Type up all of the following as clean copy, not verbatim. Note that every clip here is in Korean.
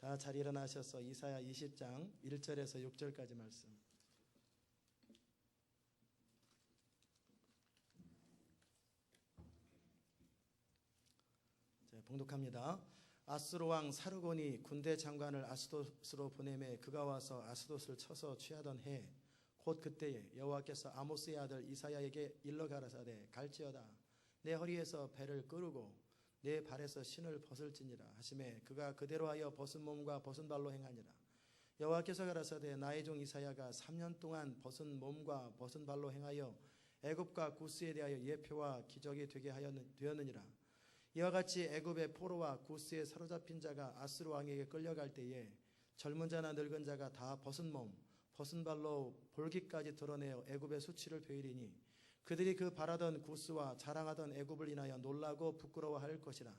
다 잘 일어나셔서 이사야 20장 1절에서 6절까지 말씀. 봉독합니다. 아수르 왕 사르곤이 군대 장관을 아스돗으로 보내매 그가 와서 아스돗을 쳐서 취하던 해 곧 그때에 여호와께서 아모스의 아들 이사야에게 일러 가라사대 갈지어다 내 허리에서 배를 끄르고 내 발에서 신을 벗을지니라 하시매 그가 그대로 하여 벗은 몸과 벗은 발로 행하니라. 여호와께서 가라사대 나의 종 이사야가 3년 동안 벗은 몸과 벗은 발로 행하여 애굽과 구스에 대하여 예표와 기적이 되게 되었느니라. 이와 같이 애굽의 포로와 구스에 사로잡힌 자가 아수르 왕에게 끌려갈 때에 젊은 자나 늙은 자가 다 벗은 몸 벗은 발로 볼기까지 드러내어 애굽의 수치를 베이리니 그들이 그 바라던 구스와 자랑하던 애굽을 인하여 놀라고 부끄러워할 것이라.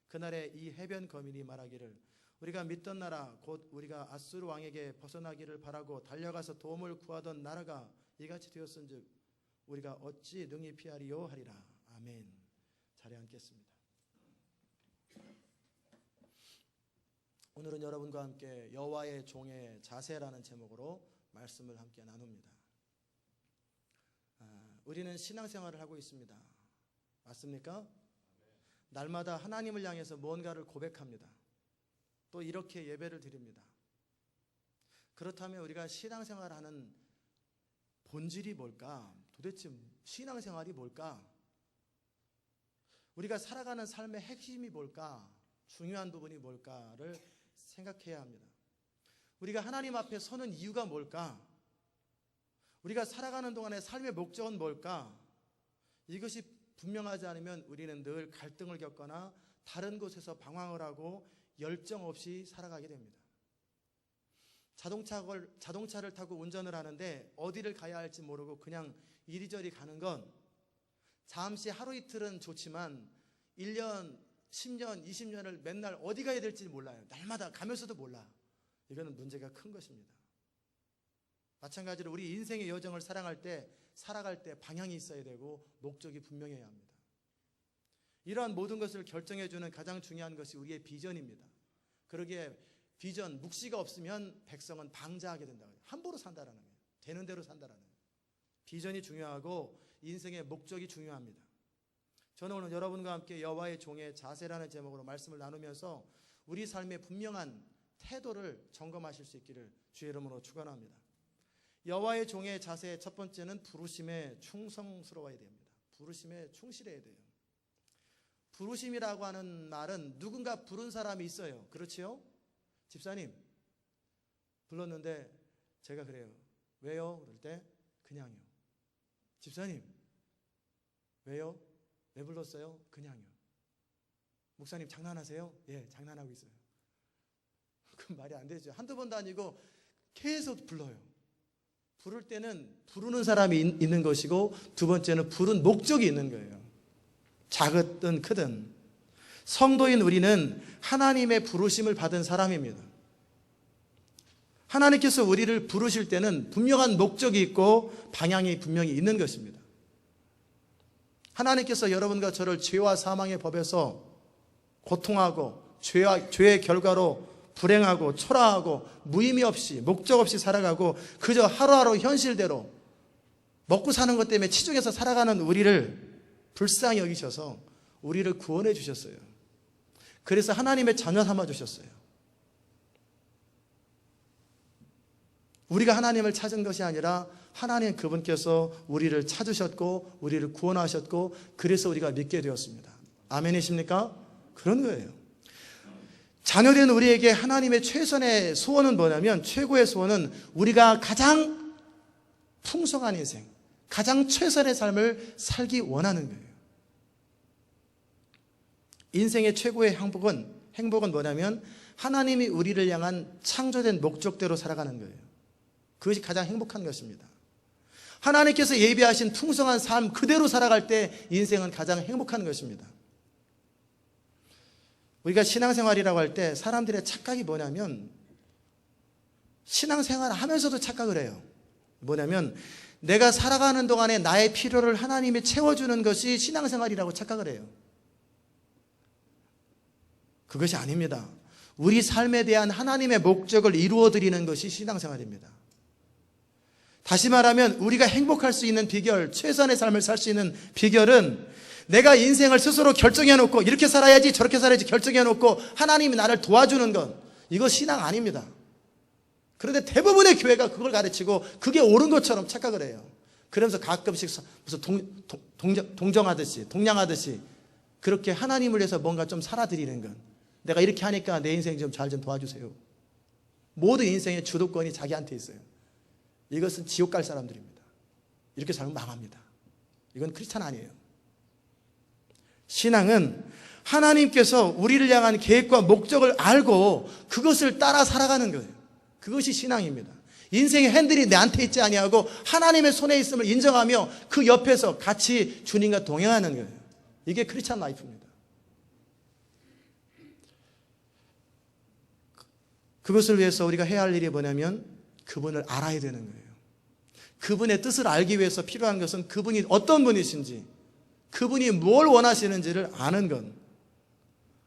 그날에 이 해변 거민이 말하기를 우리가 믿던 나라 곧 우리가 아수르 왕에게 벗어나기를 바라고 달려가서 도움을 구하던 나라가 이같이 되었은즉 우리가 어찌 능히 피하리요 하리라. 아멘. 자리에 앉겠습니다. 오늘은 여러분과 함께 여호와의 종의 자세라는 제목으로 말씀을 함께 나눕니다. 우리는 신앙생활을 하고 있습니다. 맞습니까? 날마다 하나님을 향해서 무언가를 고백합니다. 또 이렇게 예배를 드립니다. 그렇다면 우리가 신앙생활을 하는 본질이 뭘까? 도대체 신앙생활이 뭘까? 우리가 살아가는 삶의 핵심이 뭘까? 중요한 부분이 뭘까를 생각해야 합니다. 우리가 하나님 앞에 서는 이유가 뭘까? 우리가 살아가는 동안의 삶의 목적은 뭘까? 이것이 분명하지 않으면 우리는 늘 갈등을 겪거나 다른 곳에서 방황을 하고 열정 없이 살아가게 됩니다. 자동차를 타고 운전을 하는데 어디를 가야 할지 모르고 그냥 이리저리 가는 건 잠시 하루 이틀은 좋지만 1년, 10년, 20년을 맨날 어디 가야 될지 몰라요. 날마다 가면서도 몰라. 이거는 문제가 큰 것입니다. 마찬가지로 우리 인생의 여정을 살아갈 때 방향이 있어야 되고 목적이 분명해야 합니다. 이러한 모든 것을 결정해주는 가장 중요한 것이 우리의 비전입니다. 그러기에 비전, 묵시가 없으면 백성은 방자하게 된다고 해요. 함부로 산다라는 거예요. 되는 대로 산다라는 거예요. 비전이 중요하고 인생의 목적이 중요합니다. 저는 오늘 여러분과 함께 여호와의 종의 자세라는 제목으로 말씀을 나누면서 우리 삶의 분명한 태도를 점검하실 수 있기를 주의 이름으로 축원합니다. 여호와의 종의 자세 첫 번째는 부르심에 충성스러워야 됩니다. 부르심에 충실해야 돼요. 부르심이라고 하는 말은 누군가 부른 사람이 있어요. 그렇지요? 집사님 불렀는데 제가 그래요. 왜요? 그럴 때 그냥요. 집사님 왜요? 왜 불렀어요? 그냥요. 목사님 장난하세요? 예, 장난하고 있어요. 그 말이 안 되죠. 한두 번도 아니고 계속 불러요. 부를 때는 부르는 사람이 있는 것이고 두 번째는 부른 목적이 있는 거예요. 작든 크든 성도인 우리는 하나님의 부르심을 받은 사람입니다. 하나님께서 우리를 부르실 때는 분명한 목적이 있고 방향이 분명히 있는 것입니다. 하나님께서 여러분과 저를 죄와 사망의 법에서 고통하고 죄의 결과로 불행하고 초라하고 무의미 없이 목적 없이 살아가고 그저 하루하루 현실대로 먹고 사는 것 때문에 치중해서 살아가는 우리를 불쌍히 여기셔서 우리를 구원해 주셨어요. 그래서 하나님의 자녀 삼아 주셨어요. 우리가 하나님을 찾은 것이 아니라 하나님 그분께서 우리를 찾으셨고 우리를 구원하셨고 그래서 우리가 믿게 되었습니다. 아멘이십니까? 그런 거예요. 자녀된 우리에게 하나님의 최선의 소원은 뭐냐면 최고의 소원은 우리가 가장 풍성한 인생, 가장 최선의 삶을 살기 원하는 거예요. 인생의 최고의 행복은 뭐냐면 하나님이 우리를 향한 창조된 목적대로 살아가는 거예요. 그것이 가장 행복한 것입니다. 하나님께서 예비하신 풍성한 삶 그대로 살아갈 때 인생은 가장 행복한 것입니다. 우리가 신앙생활이라고 할 때 사람들의 착각이 뭐냐면 신앙생활 하면서도 착각을 해요. 뭐냐면 내가 살아가는 동안에 나의 필요를 하나님이 채워주는 것이 신앙생활이라고 착각을 해요. 그것이 아닙니다. 우리 삶에 대한 하나님의 목적을 이루어 드리는 것이 신앙생활입니다. 다시 말하면 우리가 행복할 수 있는 비결, 최선의 삶을 살 수 있는 비결은 내가 인생을 스스로 결정해 놓고 이렇게 살아야지 저렇게 살아야지 결정해 놓고 하나님이 나를 도와주는 것, 이거 신앙 아닙니다. 그런데 대부분의 교회가 그걸 가르치고 그게 옳은 것처럼 착각을 해요. 그러면서 가끔씩 무슨 동냥하듯이 그렇게 하나님을 위해서 뭔가 좀 살아드리는 것, 내가 이렇게 하니까 내 인생 좀 잘 좀 도와주세요. 모든 인생의 주도권이 자기한테 있어요. 이것은 지옥 갈 사람들입니다. 이렇게 살면 망합니다. 이건 크리스찬 아니에요. 신앙은 하나님께서 우리를 향한 계획과 목적을 알고 그것을 따라 살아가는 거예요. 그것이 신앙입니다. 인생의 핸들이 내한테 있지 아니하고 하나님의 손에 있음을 인정하며 그 옆에서 같이 주님과 동행하는 거예요. 이게 크리스찬 라이프입니다. 그것을 위해서 우리가 해야 할 일이 뭐냐면 그분을 알아야 되는 거예요. 그분의 뜻을 알기 위해서 필요한 것은 그분이 어떤 분이신지, 그분이 뭘 원하시는지를 아는 것.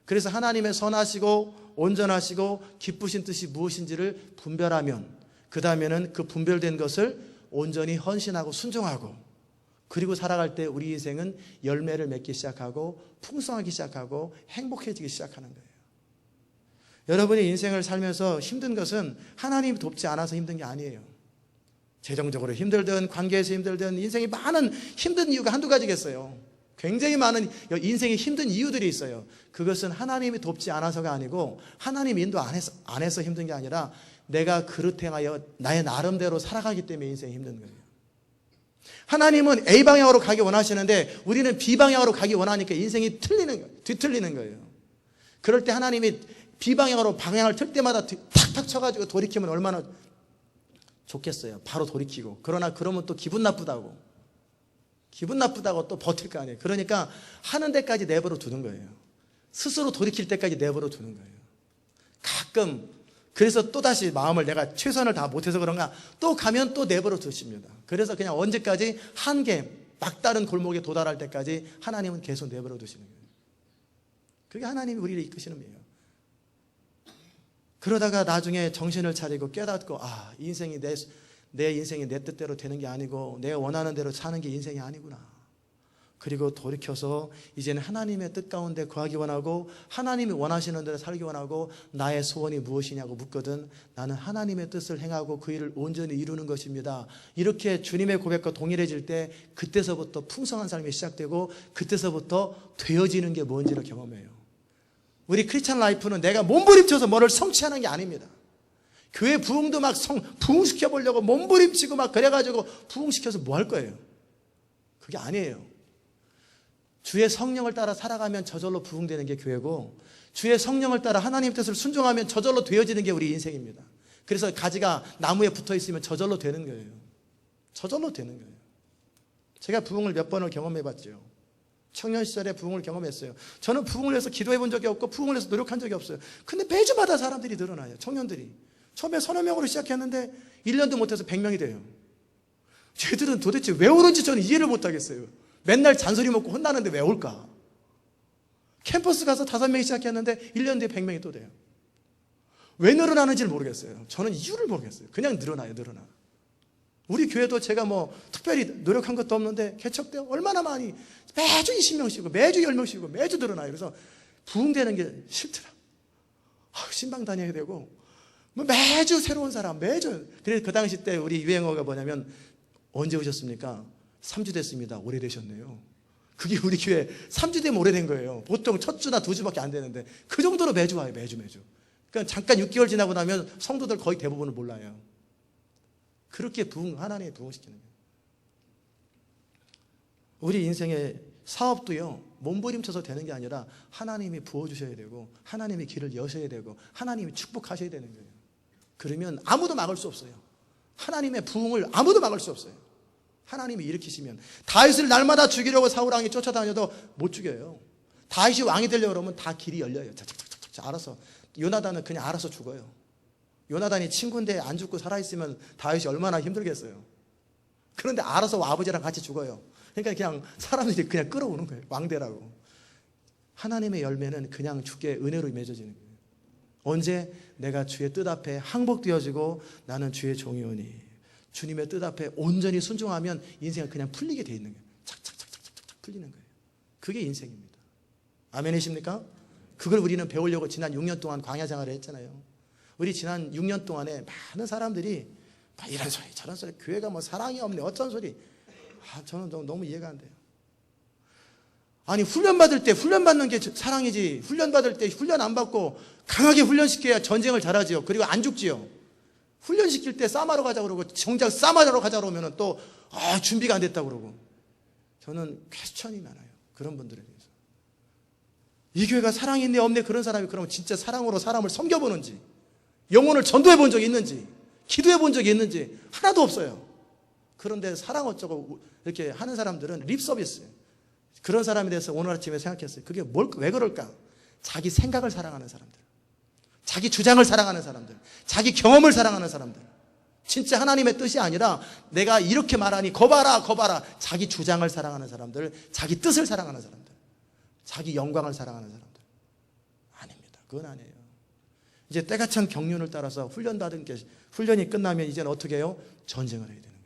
그래서 하나님의 선하시고 온전하시고 기쁘신 뜻이 무엇인지를 분별하면, 그 다음에는 그 분별된 것을 온전히 헌신하고 순종하고, 그리고 살아갈 때 우리 인생은 열매를 맺기 시작하고 풍성하기 시작하고 행복해지기 시작하는 거예요. 여러분이 인생을 살면서 힘든 것은 하나님이 돕지 않아서 힘든 게 아니에요. 재정적으로 힘들든 관계에서 힘들든 인생이 많은 힘든 이유가 한두 가지겠어요. 굉장히 많은 인생의 힘든 이유들이 있어요. 그것은 하나님이 돕지 않아서가 아니고 하나님 인도 안 해서 힘든 게 아니라 내가 그릇 행하여 나의 나름대로 살아가기 때문에 인생이 힘든 거예요. 하나님은 A 방향으로 가기 원하시는데 우리는 B 방향으로 가기 원하니까 인생이 뒤틀리는 거예요. 그럴 때 하나님이 B 방향으로 방향을 틀 때마다 탁탁 쳐가지고 돌이키면 얼마나 좋겠어요. 바로 돌이키고. 그러면 또 기분 나쁘다고 또 버틸 거 아니에요. 그러니까 하는 데까지 내버려 두는 거예요. 스스로 돌이킬 때까지 내버려 두는 거예요. 가끔 그래서 또다시 마음을 내가 최선을 다 못해서 그런가 또 가면 또 내버려 두십니다. 그래서 그냥 언제까지 한계 막다른 골목에 도달할 때까지 하나님은 계속 내버려 두시는 거예요. 그게 하나님이 우리를 이끄시는 거예요. 그러다가 나중에 정신을 차리고 깨닫고 인생이 내 인생이 내 뜻대로 되는 게 아니고 내가 원하는 대로 사는 게 인생이 아니구나. 그리고 돌이켜서 이제는 하나님의 뜻 가운데 거하기 원하고 하나님이 원하시는 대로 살기 원하고 나의 소원이 무엇이냐고 묻거든 나는 하나님의 뜻을 행하고 그 일을 온전히 이루는 것입니다. 이렇게 주님의 고백과 동일해질 때 그때서부터 풍성한 삶이 시작되고 그때서부터 되어지는 게 뭔지를 경험해요. 우리 크리스찬 라이프는 내가 몸부림쳐서 뭐를 성취하는 게 아닙니다. 교회 부흥도 막 부흥시켜 보려고 몸부림치고 막 그래가지고 부흥시켜서 뭐 할 거예요? 그게 아니에요. 주의 성령을 따라 살아가면 저절로 부흥되는 게 교회고 주의 성령을 따라 하나님의 뜻을 순종하면 저절로 되어지는 게 우리 인생입니다. 그래서 가지가 나무에 붙어 있으면 저절로 되는 거예요. 저절로 되는 거예요. 제가 부흥을 몇 번을 경험해 봤죠. 청년 시절에 부흥을 경험했어요. 저는 부흥을 위해서 기도해 본 적이 없고 부흥을 위해서 노력한 적이 없어요. 근데 매주마다 사람들이 늘어나요. 청년들이. 처음에 서너 명으로 시작했는데 1년도 못해서 100명이 돼요. 쟤들은 도대체 왜 오는지 저는 이해를 못하겠어요. 맨날 잔소리 먹고 혼나는데 왜 올까? 캠퍼스 가서 5명이 시작했는데 1년 뒤에 100명이 또 돼요. 왜 늘어나는지를 모르겠어요. 저는 이유를 모르겠어요. 그냥 늘어나. 우리 교회도 제가 뭐 특별히 노력한 것도 없는데 개척되어 얼마나 많이 매주 20명씩이고 매주 10명씩이고 매주 늘어나요. 그래서 부흥되는 게 싫더라. 신방 다녀야 되고 뭐 매주 새로운 사람 매주. 그래서 그 당시 때 우리 유행어가 뭐냐면 언제 오셨습니까? 3주 됐습니다. 오래되셨네요. 그게 우리 교회 3주 되면 오래된 거예요. 보통 첫 주나 2주밖에 안 되는데 그 정도로 매주 와요. 매주. 그러니까 잠깐 6개월 지나고 나면 성도들 거의 대부분을 몰라요. 그렇게 하나님이 부흥시키는 거예요. 우리 인생의 사업도요, 몸부림쳐서 되는 게 아니라 하나님이 부어주셔야 되고 하나님이 길을 여셔야 되고 하나님이 축복하셔야 되는 거예요. 그러면 아무도 막을 수 없어요. 하나님의 부흥을 아무도 막을 수 없어요. 하나님이 일으키시면 다윗을 날마다 죽이려고 사울왕이 쫓아다녀도 못 죽여요. 다윗이 왕이 되려고 그러면 다 길이 열려요. 착착착착 알아서. 요나단은 그냥 알아서 죽어요. 요나단이 친구인데 안 죽고 살아있으면 다윗이 얼마나 힘들겠어요. 그런데 알아서 아버지랑 같이 죽어요. 그러니까 그냥 사람들이 그냥 끌어오는 거예요. 왕대라고. 하나님의 열매는 그냥 주께 은혜로 맺어지는 거예요. 언제? 내가 주의 뜻 앞에 항복되어지고 나는 주의 종이오니 주님의 뜻 앞에 온전히 순종하면 인생은 그냥 풀리게 돼 있는 거예요. 착착착착착착 풀리는 거예요. 그게 인생입니다. 아멘이십니까? 그걸 우리는 배우려고 지난 6년 동안 광야 생활을 했잖아요. 우리 지난 6년 동안에 많은 사람들이 막 이런 소리 저런 소리, 교회가 뭐 사랑이 없네 어쩐 소리. 저는 너무 이해가 안 돼요. 아니 훈련 받을 때 훈련 받는 게 사랑이지, 훈련 받을 때 훈련 안 받고 강하게 훈련시켜야 전쟁을 잘하지요. 그리고 안 죽지요. 훈련시킬 때 싸움하러 가자고 그러고 정작 싸움하러 가자고 그러면 또 준비가 안 됐다고 그러고. 저는 퀘스천이 많아요. 그런 분들에 대해서. 이 교회가 사랑이 있네 없네 그런 사람이 그러면 진짜 사랑으로 사람을 섬겨보는지, 영혼을 전도해 본 적이 있는지, 기도해 본 적이 있는지 하나도 없어요. 그런데 사랑 어쩌고 이렇게 하는 사람들은 립 서비스예요. 그런 사람에 대해서 오늘 아침에 생각했어요. 그게 왜 그럴까? 자기 생각을 사랑하는 사람들, 자기 주장을 사랑하는 사람들, 자기 경험을 사랑하는 사람들. 진짜 하나님의 뜻이 아니라 내가 이렇게 말하니 거봐라 자기 주장을 사랑하는 사람들, 자기 뜻을 사랑하는 사람들, 자기 영광을 사랑하는 사람들. 아닙니다. 그건 아니에요. 이제 때가 찬 경륜을 따라서 훈련이 끝나면 이제는 어떻게 해요? 전쟁을 해야 되는 거예요.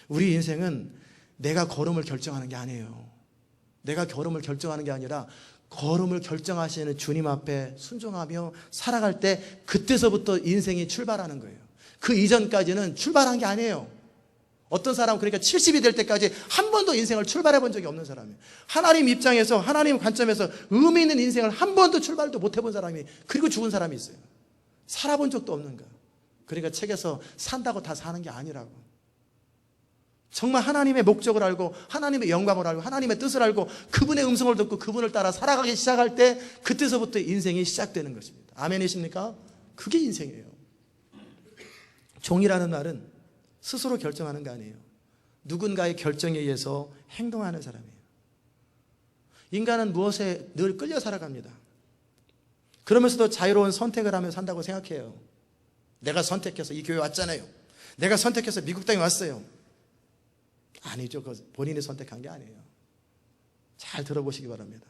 우리 인생은 내가 걸음을 결정하는 게 아니에요. 내가 걸음을 결정하는 게 아니라 걸음을 결정하시는 주님 앞에 순종하며 살아갈 때 그때서부터 인생이 출발하는 거예요. 그 이전까지는 출발한 게 아니에요. 어떤 사람은 그러니까 70이 될 때까지 한 번도 인생을 출발해 본 적이 없는 사람이에요. 하나님 입장에서, 하나님 관점에서 의미 있는 인생을 한 번도 출발도 못 해본 사람이, 그리고 죽은 사람이 있어요. 살아본 적도 없는 거예요. 그러니까 책에서 산다고 다 사는 게 아니라고. 정말 하나님의 목적을 알고 하나님의 영광을 알고 하나님의 뜻을 알고 그분의 음성을 듣고 그분을 따라 살아가기 시작할 때 그때서부터 인생이 시작되는 것입니다. 아멘이십니까? 그게 인생이에요. 종이라는 말은 스스로 결정하는 게 아니에요. 누군가의 결정에 의해서 행동하는 사람이에요. 인간은 무엇에 늘 끌려 살아갑니다. 그러면서도 자유로운 선택을 하며 산다고 생각해요. 내가 선택해서 이 교회 왔잖아요. 내가 선택해서 미국 땅에 왔어요. 아니죠. 본인이 선택한 게 아니에요. 잘 들어보시기 바랍니다.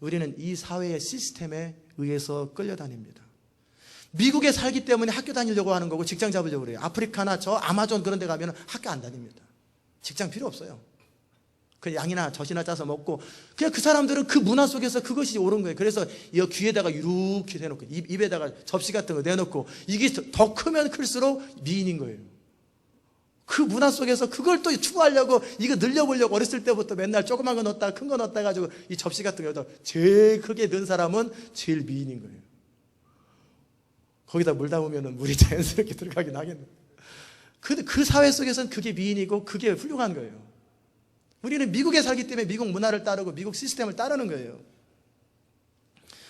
우리는 이 사회의 시스템에 의해서 끌려다닙니다. 미국에 살기 때문에 학교 다니려고 하는 거고 직장 잡으려고 그래요. 아프리카나 저 아마존 그런 데 가면 학교 안 다닙니다. 직장 필요 없어요. 그 양이나 젖이나 짜서 먹고 그냥 그 사람들은 그 문화 속에서 그것이 옳은 거예요. 그래서 이 귀에다가 이렇게 대놓고 입에다가 접시 같은 거 내놓고 이게 더 크면 클수록 미인인 거예요. 그 문화 속에서 그걸 또 추구하려고 이거 늘려보려고 어렸을 때부터 맨날 조그만 거 넣었다가 큰 거 넣었다 해가지고 이 접시 같은 거에다 제일 크게 넣은 사람은 제일 미인인 거예요. 거기다 물 담으면 물이 자연스럽게 들어가긴 하겠네. 그 사회 속에서는 그게 미인이고 그게 훌륭한 거예요. 우리는 미국에 살기 때문에 미국 문화를 따르고 미국 시스템을 따르는 거예요.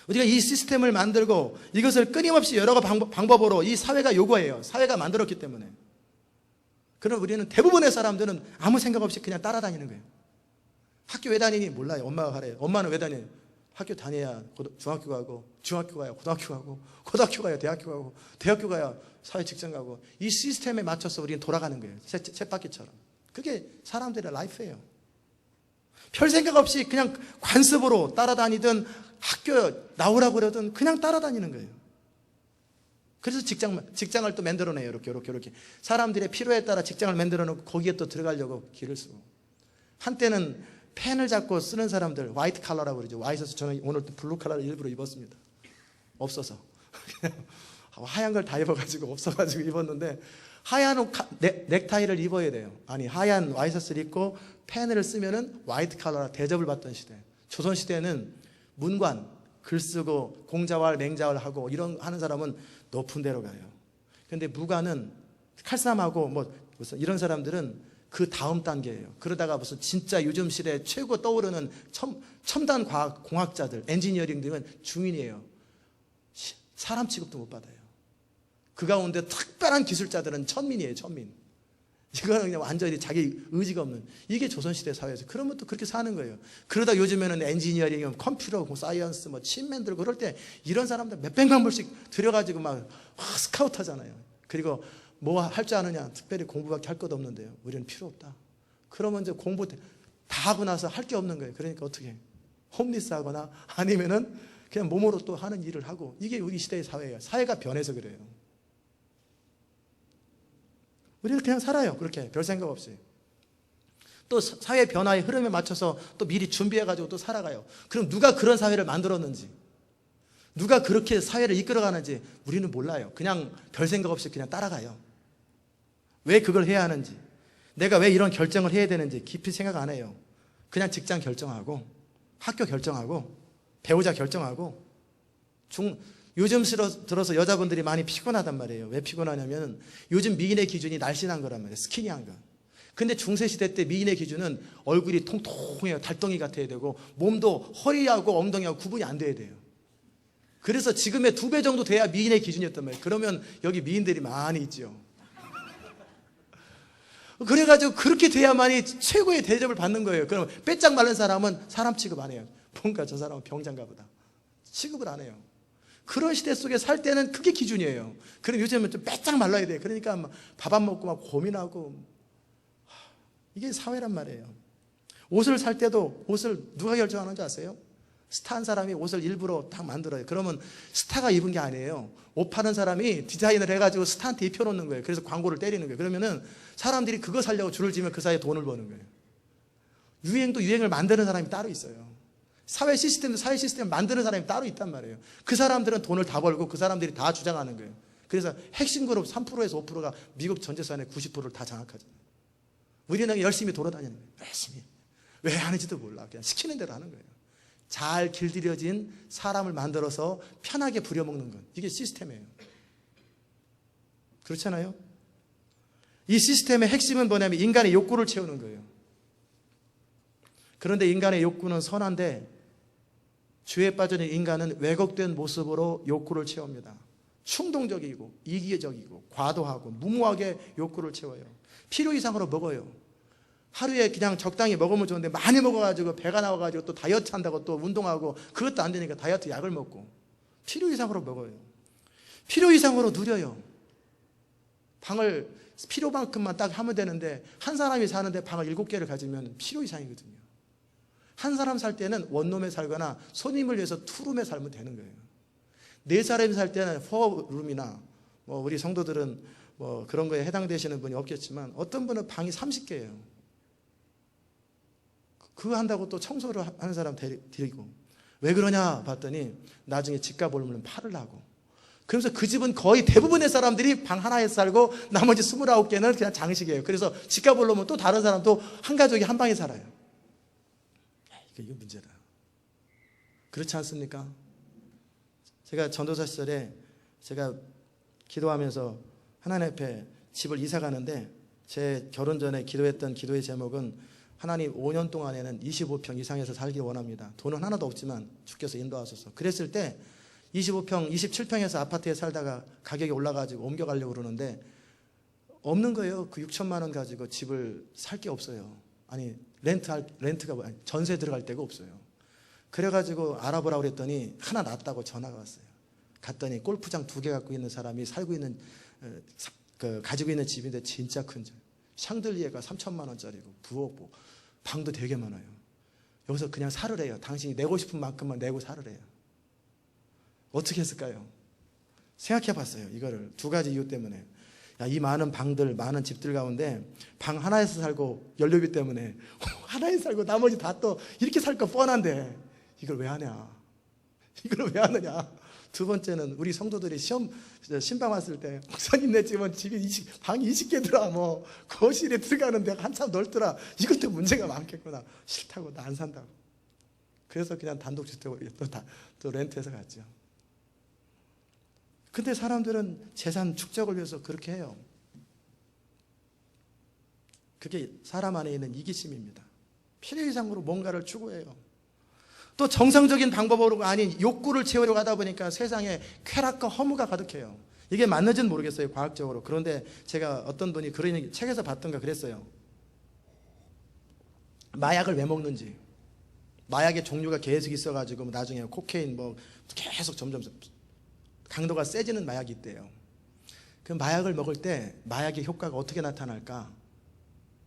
우리가 이 시스템을 만들고 이것을 끊임없이 여러 방법으로 이 사회가 요구해요. 사회가 만들었기 때문에. 그럼 우리는 대부분의 사람들은 아무 생각 없이 그냥 따라다니는 거예요. 학교 왜 다니니? 몰라요. 엄마가 가래요. 엄마는 왜 다녀요? 학교 다녀야 중학교 가고, 중학교 가야 고등학교 가고, 고등학교 가야 대학교 가고, 대학교 가야 사회 직장 가고, 이 시스템에 맞춰서 우리는 돌아가는 거예요. 쳇바퀴처럼. 그게 사람들의 라이프예요. 별 생각 없이 그냥 관습으로 따라다니든 학교 나오라고 그러든 그냥 따라다니는 거예요. 그래서 직장을 또 만들어내요. 이렇게. 사람들의 필요에 따라 직장을 만들어 놓고 거기에 또 들어가려고 길을 쓰고. 한때는 펜을 잡고 쓰는 사람들, 화이트 칼라라고 그러죠. 와이셔츠, 저는 오늘 또 블루 칼라를 일부러 입었습니다. 없어서. 하얀 걸 다 입어가지고 없어가지고 입었는데, 하얀 넥타이를 입어야 돼요. 아니, 하얀 와이셔츠를 입고 펜을 쓰면은 화이트 칼라라 대접을 받던 시대. 조선시대는 문관, 글 쓰고 공자왈, 맹자왈 하고 이런 하는 사람은 높은 데로 가요. 근데 무관은 칼싸움하고 무슨 이런 사람들은 그 다음 단계예요. 그러다가 무슨 진짜 요즘 시대에 최고 떠오르는 첨단 과학 공학자들, 엔지니어링 등은 중인이에요. 사람 취급도 못 받아요. 그 가운데 특별한 기술자들은 천민이에요. 천민. 이거는 그냥 완전히 자기 의지가 없는, 이게 조선시대 사회에서. 그러면 또 그렇게 사는 거예요. 그러다 요즘에는 엔지니어링, 컴퓨터, 사이언스, 침 만들고 그럴 때 이런 사람들 몇백만 불씩 들여가지고 막 스카우트 하잖아요. 그리고 뭐 할 줄 아느냐? 특별히 공부밖에 할 것 없는데요. 우리는 필요 없다. 그러면 이제 공부 다 하고 나서 할 게 없는 거예요. 그러니까 어떻게 해? 홈리스 하거나 아니면은 그냥 몸으로 또 하는 일을 하고, 이게 우리 시대의 사회예요. 사회가 변해서 그래요. 우리는 그냥 살아요. 그렇게 별 생각 없이. 또 사회 변화의 흐름에 맞춰서 또 미리 준비해가지고 또 살아가요. 그럼 누가 그런 사회를 만들었는지, 누가 그렇게 사회를 이끌어가는지 우리는 몰라요. 그냥 별 생각 없이 그냥 따라가요. 왜 그걸 해야 하는지, 내가 왜 이런 결정을 해야 되는지 깊이 생각 안 해요. 그냥 직장 결정하고, 학교 결정하고, 배우자 결정하고. 요즘 들어서 여자분들이 많이 피곤하단 말이에요. 왜 피곤하냐면 요즘 미인의 기준이 날씬한 거란 말이에요. 스키니한 거. 근데 중세시대 때 미인의 기준은 얼굴이 통통해요. 달덩이 같아야 되고, 몸도 허리하고 엉덩이하고 구분이 안 돼야 돼요. 그래서 지금의 2배 정도 돼야 미인의 기준이었단 말이에요. 그러면 여기 미인들이 많이 있죠. 그래가지고 그렇게 돼야만이 최고의 대접을 받는 거예요. 그럼 빼짝 마른 사람은 사람 취급 안 해요. 뭔가 저 사람은 병자인가 보다. 취급을 안 해요. 그런 시대 속에 살 때는 그게 기준이에요. 그럼 요즘은 좀 빼짝 말라야 돼요. 그러니까 밥 안 먹고 막 고민하고. 이게 사회란 말이에요. 옷을 살 때도 옷을 누가 결정하는지 아세요? 스타 한 사람이 옷을 일부러 딱 만들어요. 그러면 스타가 입은 게 아니에요. 옷 파는 사람이 디자인을 해가지고 스타한테 입혀놓는 거예요. 그래서 광고를 때리는 거예요. 그러면은 사람들이 그거 살려고 줄을 지면 그 사이에 돈을 버는 거예요. 유행도 유행을 만드는 사람이 따로 있어요. 사회 시스템도 사회 시스템을 만드는 사람이 따로 있단 말이에요. 그 사람들은 돈을 다 벌고 그 사람들이 다 주장하는 거예요. 그래서 핵심 그룹 3%에서 5%가 미국 전체 사회의 90%를 다 장악하잖아요. 우리는 열심히 돌아다니는 거예요. 열심히. 왜 하는지도 몰라. 그냥 시키는 대로 하는 거예요. 잘 길들여진 사람을 만들어서 편하게 부려먹는 것. 이게 시스템이에요. 그렇잖아요? 이 시스템의 핵심은 뭐냐면 인간의 욕구를 채우는 거예요. 그런데 인간의 욕구는 선한데 죄에 빠진 인간은 왜곡된 모습으로 욕구를 채웁니다. 충동적이고 이기적이고 과도하고 무모하게 욕구를 채워요. 필요 이상으로 먹어요. 하루에 그냥 적당히 먹으면 좋은데 많이 먹어가지고 배가 나와가지고 또 다이어트 한다고 또 운동하고, 그것도 안 되니까 다이어트 약을 먹고 필요 이상으로 먹어요. 필요 이상으로 누려요. 방을 필요만큼만 딱 하면 되는데 한 사람이 사는데 방을 7개를 가지면 필요 이상이거든요. 한 사람 살 때는 원룸에 살거나 손님을 위해서 투룸에 살면 되는 거예요. 4사람이 살 때는 4룸이나 우리 성도들은 그런 거에 해당되시는 분이 없겠지만 어떤 분은 방이 30개예요. 그거 한다고 또 청소를 하는 사람 데리고. 왜 그러냐 봤더니 나중에 집값 오르면 팔으려고. 그러면서 그 집은 거의 대부분의 사람들이 방 하나에 살고 나머지 29개는 그냥 장식이에요. 그래서 집값 오르면 또 다른 사람도 한 가족이 한 방에 살아요. 이거 문제다. 그렇지 않습니까? 제가 전도사 시절에 제가 기도하면서 하나님 앞에 집을 이사 가는데, 제 결혼 전에 기도했던 기도의 제목은 하나님 5년 동안에는 25평 이상에서 살기 원합니다. 돈은 하나도 없지만 주께서 인도하소서. 그랬을 때 25평, 27평에서 아파트에 살다가 가격이 올라가지고 옮겨가려고 그러는데 없는 거예요. 그 6천만 원 가지고 집을 살 게 없어요. 아니 렌트가 전세 들어갈 데가 없어요. 그래가지고 알아보라고 그랬더니 하나 났다고 전화가 왔어요. 갔더니 골프장 2개 갖고 있는 사람이 살고 있는 가지고 있는 집인데 진짜 큰 집. 샹들리에가 3천만 원짜리고 부엌고 방도 되게 많아요. 여기서 그냥 살으래요. 당신이 내고 싶은 만큼만 내고 살으래요. 어떻게 했을까요? 생각해 봤어요. 이거를 2가지 이유 때문에. 이 많은 방들, 많은 집들 가운데 방 하나에서 살고 연료비 때문에 하나에서 살고 나머지 다 또 이렇게 살 거 뻔한데 이걸 왜 하냐? 이걸 왜 하느냐? 2번째는 우리 성도들이 신방 왔을 때 목사님 내 집은 방이 20개더라, 거실에 들어가는데 한참 넓더라. 이것도 문제가 많겠구나. 싫다고 나 안 산다고. 그래서 그냥 단독주택으로 또 렌트해서 갔죠. 근데 사람들은 재산 축적을 위해서 그렇게 해요. 그게 사람 안에 있는 이기심입니다. 필요 이상으로 뭔가를 추구해요. 또 정상적인 방법으로가 아닌 욕구를 채우려고 하다 보니까 세상에 쾌락과 허무가 가득해요. 이게 맞는지는 모르겠어요, 과학적으로. 그런데 제가 어떤 분이 그런 얘기 책에서 봤던가 그랬어요. 마약을 왜 먹는지. 마약의 종류가 계속 있어가지고 나중에 코케인 계속 점점 강도가 세지는 마약이 있대요. 그 마약을 먹을 때 마약의 효과가 어떻게 나타날까?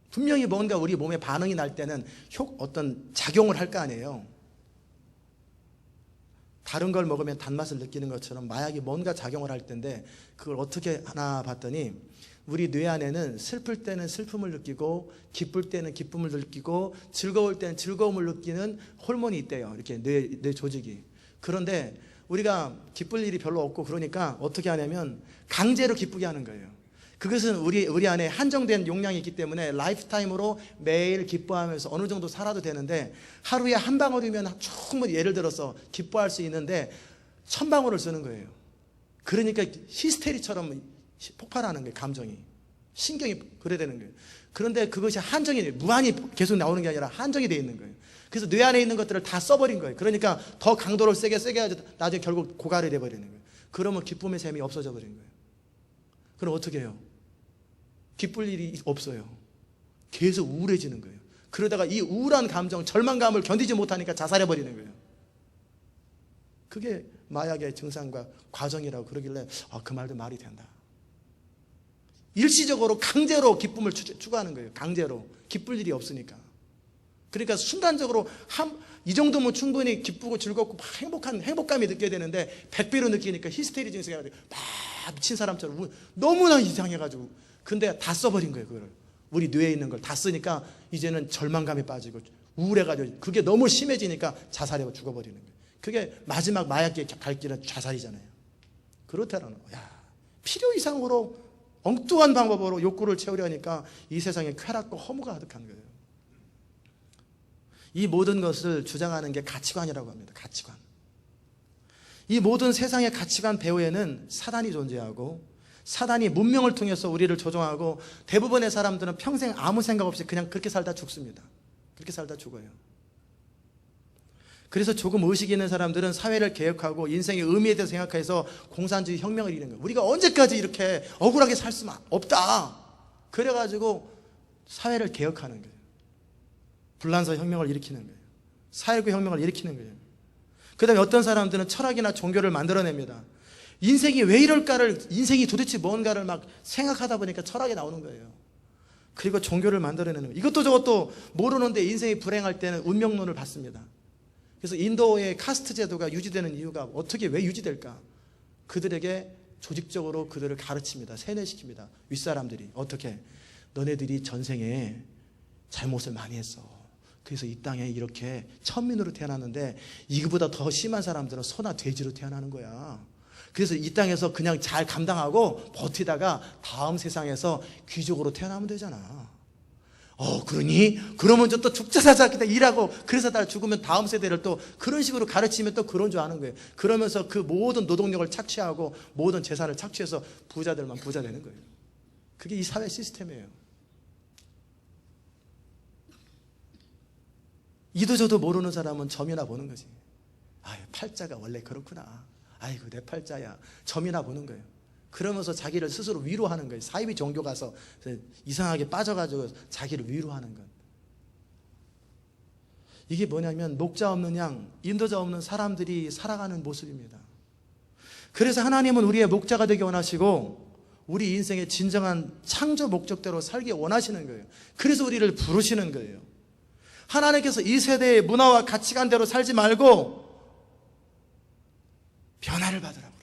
분명히 뭔가 우리 몸에 반응이 날 때는 어떤 작용을 할 거 아니에요. 다른 걸 먹으면 단맛을 느끼는 것처럼 마약이 뭔가 작용을 할 텐데 그걸 어떻게 하나 봤더니 우리 뇌 안에는 슬플 때는 슬픔을 느끼고 기쁠 때는 기쁨을 느끼고 즐거울 때는 즐거움을 느끼는 호르몬이 있대요. 이렇게 뇌 조직이. 그런데 우리가 기쁠 일이 별로 없고 그러니까 어떻게 하냐면 강제로 기쁘게 하는 거예요. 그것은 우리 안에 한정된 용량이 있기 때문에 라이프타임으로 매일 기뻐하면서 어느 정도 살아도 되는데 하루에 한 방울이면 충분히 예를 들어서 기뻐할 수 있는데 1000방울을 쓰는 거예요. 그러니까 히스테리처럼 폭발하는 거예요. 감정이. 신경이 그래야 되는 거예요. 그런데 그것이 한정이 무한히 계속 나오는 게 아니라 한정이 되어 있는 거예요. 그래서 뇌 안에 있는 것들을 다 써버린 거예요. 그러니까 더 강도를 세게 해야지 나중에 결국 고갈이 돼버리는 거예요. 그러면 기쁨의 셈이 없어져 버린 거예요. 그럼 어떻게 해요? 기쁠 일이 없어요. 계속 우울해지는 거예요. 그러다가 이 우울한 감정, 절망감을 견디지 못하니까 자살해버리는 거예요. 그게 마약의 증상과 과정이라고 그러길래 그 말도 말이 된다. 일시적으로 강제로 기쁨을 추구하는 거예요. 강제로. 기쁠 일이 없으니까. 그러니까 순간적으로 이 정도면 충분히 기쁘고 즐겁고 막 행복감이 느껴야 되는데 100배로 느끼니까 히스테리 증세가 막 미친 사람처럼 너무나 이상해가지고 근데 다 써버린 거예요. 그걸 우리 뇌에 있는 걸 다 쓰니까 이제는 절망감이 빠지고 우울해가지고 그게 너무 심해지니까 자살해 죽어버리는 거예요. 그게 마지막 마약의 갈 길은 자살이잖아요. 그렇다라는 거야. 필요 이상으로 엉뚱한 방법으로 욕구를 채우려 하니까 이 세상에 쾌락과 허무가 가득한 거예요. 이 모든 것을 주장하는 게 가치관이라고 합니다. 가치관. 이 모든 세상의 가치관 배후에는 사단이 존재하고 사단이 문명을 통해서 우리를 조종하고 대부분의 사람들은 평생 아무 생각 없이 그냥 그렇게 살다 죽습니다. 그렇게 살다 죽어요. 그래서 조금 의식이 있는 사람들은 사회를 개혁하고 인생의 의미에 대해서 생각해서 공산주의 혁명을 이루는 거예요. 우리가 언제까지 이렇게 억울하게 살 수만 없다. 그래가지고 사회를 개혁하는 거예요. 불란서 혁명을 일으키는 거예요. 4.19 혁명을 일으키는 거예요. 그 다음에 어떤 사람들은 철학이나 종교를 만들어냅니다. 인생이 왜 이럴까를, 인생이 도대체 뭔가를 막 생각하다 보니까 철학이 나오는 거예요. 그리고 종교를 만들어내는 거예요. 이것도 저것도 모르는데 인생이 불행할 때는 운명론을 받습니다. 그래서 인도의 카스트 제도가 유지되는 이유가 어떻게 왜 유지될까? 그들에게 조직적으로 그들을 가르칩니다. 세뇌시킵니다. 윗사람들이. 어떻게? 너네들이 전생에 잘못을 많이 했어. 그래서 이 땅에 이렇게 천민으로 태어났는데 이거보다 더 심한 사람들은 소나 돼지로 태어나는 거야. 그래서 이 땅에서 그냥 잘 감당하고 버티다가 다음 세상에서 귀족으로 태어나면 되잖아. 그러니? 그러면 또 죽자 사자 그냥 일하고 그래서 다 죽으면 다음 세대를 또 그런 식으로 가르치면 또 그런 줄 아는 거예요. 그러면서 그 모든 노동력을 착취하고 모든 재산을 착취해서 부자들만 부자 되는 거예요. 그게 이 사회 시스템이에요. 이도 저도 모르는 사람은 점이나 보는 거지. 팔자가 원래 그렇구나. 아이고 내 팔자야. 점이나 보는 거예요. 그러면서 자기를 스스로 위로하는 거예요. 사이비 종교 가서 이상하게 빠져가지고 자기를 위로하는 것. 이게 뭐냐면 목자 없는 양, 인도자 없는 사람들이 살아가는 모습입니다. 그래서 하나님은 우리의 목자가 되기 원하시고 우리 인생의 진정한 창조 목적대로 살기 원하시는 거예요. 그래서 우리를 부르시는 거예요. 하나님께서 이 세대의 문화와 가치관대로 살지 말고 변화를 받으라고.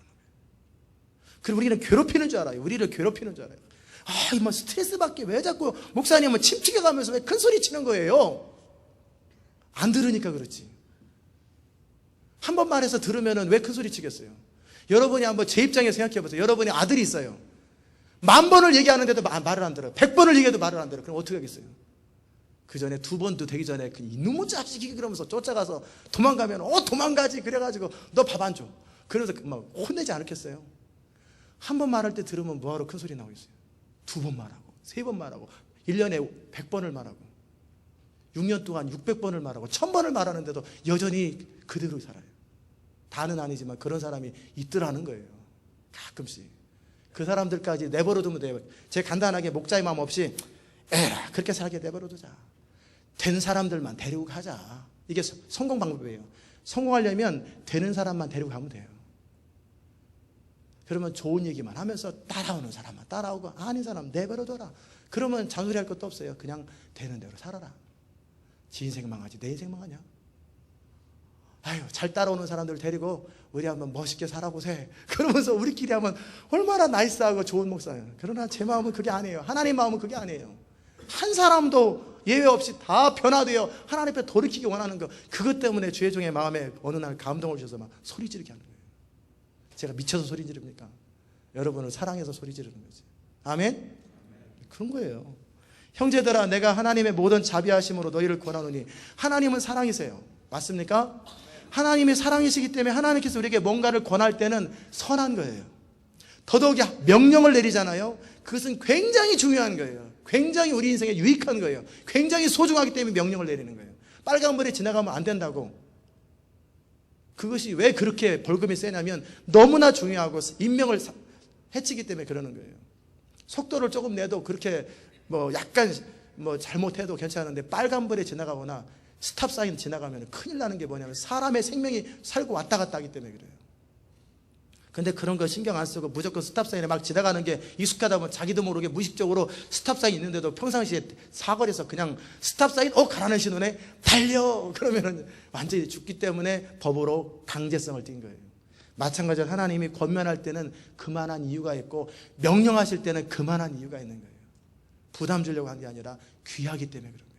그리고 우리는 괴롭히는 줄 알아요. 우리를 괴롭히는 줄 알아요. 뭐 스트레스 받게 왜 자꾸 목사님은 침튀겨 가면서 왜 큰 소리 치는 거예요? 안 들으니까 그렇지. 한 번 말해서 들으면은 왜 큰 소리 치겠어요? 여러분이 한번 제 입장에 생각해 보세요. 여러분이 아들이 있어요. 10,000번을 얘기하는데도 말을 안 들어요. 100번을 얘기해도 말을 안 들어요. 그럼 어떻게 하겠어요? 그 전에 2번도 되기 전에 그 이놈의 자식이 그러면서 쫓아가서 도망가면 도망가지 그래가지고 너 밥 안 줘. 그래서 막 혼내지 않겠어요? 한 번 말할 때 들으면 뭐하러 큰 소리 나오겠어요? 2번 말하고 3번 말하고 1년에 100번을 말하고 6년 동안 600번을 말하고 1000번을 말하는데도 여전히 그대로 살아요. 다는 아니지만 그런 사람이 있더라는 거예요. 가끔씩 그 사람들까지 내버려두면 돼요. 제가 간단하게 목자의 마음 없이 에라 그렇게 살게 내버려두자. 된 사람들만 데리고 가자. 이게 성공 방법이에요. 성공하려면 되는 사람만 데리고 가면 돼요. 그러면 좋은 얘기만 하면서 따라오는 사람만 따라오고 아닌 사람 내버려둬라. 그러면 잔소리할 것도 없어요. 그냥 되는 대로 살아라. 지 인생 망하지 내 인생 망하냐? 아유, 잘 따라오는 사람들 데리고 우리 한번 멋있게 살아보세. 그러면서 우리끼리 하면 얼마나 나이스하고 좋은 목사예요. 그러나 제 마음은 그게 아니에요. 하나님 마음은 그게 아니에요. 한 사람도 예외 없이 다 변화되어 하나님 앞에 돌이키기 원하는 거. 그것 때문에 주의 종의 마음에 어느 날 감동을 주셔서 막 소리 지르게 하는 거예요. 제가 미쳐서 소리 지릅니까? 여러분을 사랑해서 소리 지르는 거지. 아멘? 그런 거예요. 형제들아, 내가 하나님의 모든 자비하심으로 너희를 권하노니. 하나님은 사랑이세요. 맞습니까? 하나님이 사랑이시기 때문에 하나님께서 우리에게 뭔가를 권할 때는 선한 거예요. 더더욱이 명령을 내리잖아요. 그것은 굉장히 중요한 거예요. 굉장히 우리 인생에 유익한 거예요. 굉장히 소중하기 때문에 명령을 내리는 거예요. 빨간불에 지나가면 안 된다고. 그것이 왜 그렇게 벌금이 세냐면 너무나 중요하고 인명을 해치기 때문에 그러는 거예요. 속도를 조금 내도 그렇게 약간 잘못해도 괜찮은데 빨간불에 지나가거나 스탑사인 지나가면 큰일 나는 게 뭐냐면 사람의 생명이 살고 왔다 갔다 하기 때문에 그래요. 근데 그런 거 신경 안 쓰고 무조건 스탑사인에 막 지나가는 게 익숙하다 보면 자기도 모르게 무의식적으로 스탑사인 있는데도 평상시에 사거리에서 그냥 스탑사인 가라는 신호네 달려 그러면은 완전히 죽기 때문에 법으로 강제성을 띈 거예요. 마찬가지로 하나님이 권면할 때는 그만한 이유가 있고 명령하실 때는 그만한 이유가 있는 거예요. 부담 주려고 한 게 아니라 귀하기 때문에 그런 거예요.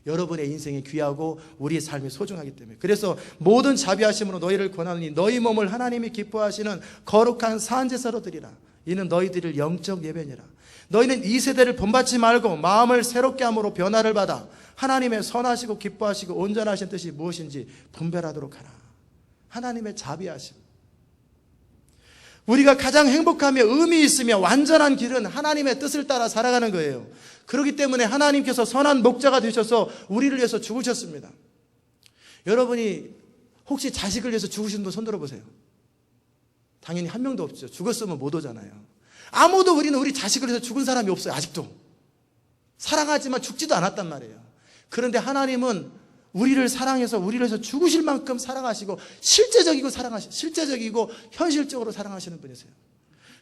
여러분의 인생이 귀하고 우리의 삶이 소중하기 때문에. 그래서 모든 자비하심으로 너희를 권하노니 너희 몸을 하나님이 기뻐하시는 거룩한 산제사로 드리라. 이는 너희들을 영적 예배니라. 너희는 이 세대를 본받지 말고 마음을 새롭게 함으로 변화를 받아 하나님의 선하시고 기뻐하시고 온전하신 뜻이 무엇인지 분별하도록 하라. 하나님의 자비하심. 우리가 가장 행복하며 의미 있으며 완전한 길은 하나님의 뜻을 따라 살아가는 거예요. 그렇기 때문에 하나님께서 선한 목자가 되셔서 우리를 위해서 죽으셨습니다. 여러분이 혹시 자식을 위해서 죽으신 분 손 들어보세요. 당연히 한 명도 없죠. 죽었으면 못 오잖아요. 아무도 우리는 우리 자식을 위해서 죽은 사람이 없어요. 아직도. 사랑하지만 죽지도 않았단 말이에요. 그런데 하나님은 우리를 사랑해서 우리를 위해서 죽으실 만큼 사랑하시고 실제적이고 현실적으로 사랑하시는 분이세요.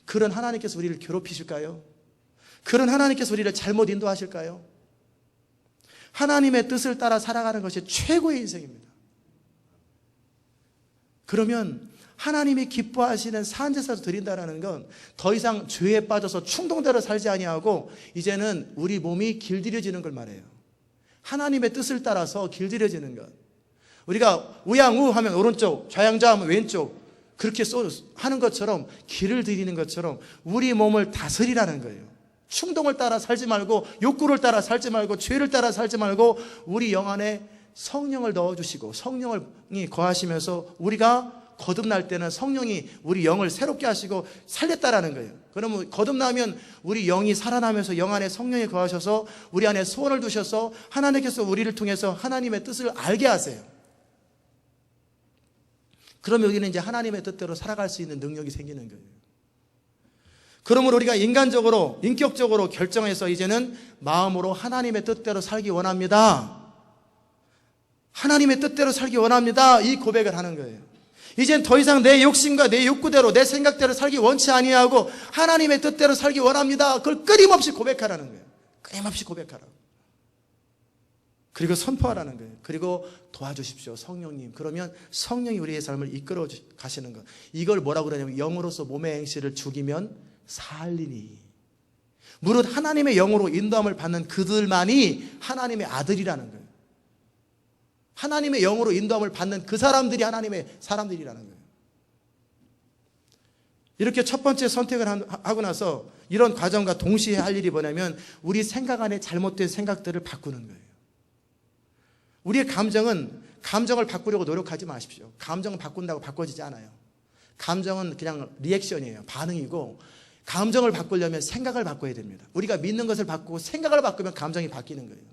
그런 하나님께서 우리를 괴롭히실까요? 그런 하나님께서 우리를 잘못 인도하실까요? 하나님의 뜻을 따라 살아가는 것이 최고의 인생입니다. 그러면 하나님이 기뻐하시는 산제사로 드린다는 건 더 이상 죄에 빠져서 충동대로 살지 아니하고 이제는 우리 몸이 길들여지는 걸 말해요. 하나님의 뜻을 따라서 길들여지는 것. 우리가 우양우 하면 오른쪽, 좌양좌 하면 왼쪽 그렇게 하는 것처럼 길을 들이는 것처럼 우리 몸을 다스리라는 거예요. 충동을 따라 살지 말고 욕구를 따라 살지 말고 죄를 따라 살지 말고 우리 영 안에 성령을 넣어주시고 성령이 거하시면서 우리가 거듭날 때는 성령이 우리 영을 새롭게 하시고 살렸다라는 거예요. 그러면 거듭나면 우리 영이 살아나면서 영 안에 성령이 거하셔서 우리 안에 소원을 두셔서 하나님께서 우리를 통해서 하나님의 뜻을 알게 하세요. 그러면 여기는 이제 하나님의 뜻대로 살아갈 수 있는 능력이 생기는 거예요. 그러므로 우리가 인간적으로, 인격적으로 결정해서 이제는 마음으로 하나님의 뜻대로 살기 원합니다. 하나님의 뜻대로 살기 원합니다. 이 고백을 하는 거예요. 이젠 더 이상 내 욕심과 내 욕구대로 내 생각대로 살기 원치 아니하고 하나님의 뜻대로 살기 원합니다. 그걸 끊임없이 고백하라는 거예요. 끊임없이 고백하라. 그리고 선포하라는 거예요. 그리고 도와주십시오, 성령님. 그러면 성령이 우리의 삶을 이끌어 가시는 것. 이걸 뭐라고 그러냐면 영으로서 몸의 행실을 죽이면 살리니. 무릇 하나님의 영으로 인도함을 받는 그들만이 하나님의 아들이라는 거예요. 하나님의 영으로 인도함을 받는 그 사람들이 하나님의 사람들이라는 거예요. 이렇게 첫 번째 선택을 하고 나서 이런 과정과 동시에 할 일이 뭐냐면 우리 생각 안에 잘못된 생각들을 바꾸는 거예요. 우리의 감정을 바꾸려고 노력하지 마십시오. 감정을 바꾼다고 바꿔지지 않아요. 감정은 그냥 리액션이에요. 반응이고 감정을 바꾸려면 생각을 바꿔야 됩니다. 우리가 믿는 것을 바꾸고 생각을 바꾸면 감정이 바뀌는 거예요.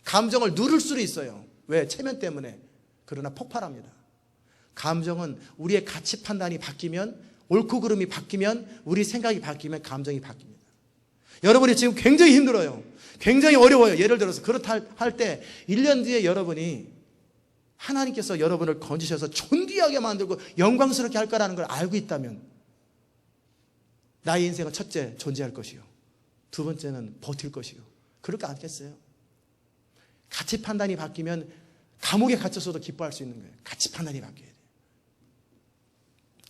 감정을 누를 수도 있어요. 왜? 체면 때문에. 그러나 폭발합니다. 감정은 우리의 가치 판단이 바뀌면 옳고 그름이 바뀌면 우리 생각이 바뀌면 감정이 바뀝니다. 여러분이 지금 굉장히 힘들어요. 굉장히 어려워요. 예를 들어서 그렇다 할 때 1년 뒤에 여러분이 하나님께서 여러분을 건지셔서 존귀하게 만들고 영광스럽게 할 거라는 걸 알고 있다면 나의 인생은 첫째 존재할 것이요, 두 번째는 버틸 것이요. 그럴 거 않겠어요? 가치 판단이 바뀌면 감옥에 갇혔어도 기뻐할 수 있는 거예요. 가치 판단이 바뀌어야 돼요.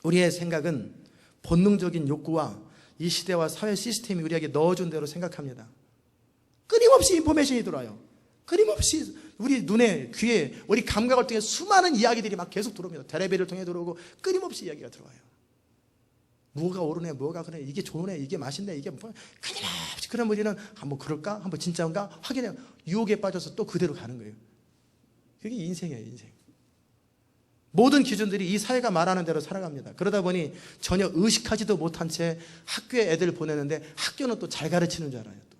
우리의 생각은 본능적인 욕구와 이 시대와 사회 시스템이 우리에게 넣어준 대로 생각합니다. 끊임없이 인포메이션이 들어와요. 끊임없이 우리 눈에, 귀에, 우리 감각을 통해 수많은 이야기들이 막 계속 들어옵니다. 텔레비를 통해 들어오고 끊임없이 이야기가 들어와요. 뭐가 옳으네, 뭐가 그래, 이게 좋네, 이게 맛있네, 이게 뭐, 끊임없이. 그럼 우리는 한번 그럴까? 한번 진짜인가? 확인해. 유혹에 빠져서 또 그대로 가는 거예요. 그게 인생이에요, 인생. 모든 기준들이 이 사회가 말하는 대로 살아갑니다. 그러다 보니 전혀 의식하지도 못한 채 학교에 애들 보내는데 학교는 또 잘 가르치는 줄 알아요. 또.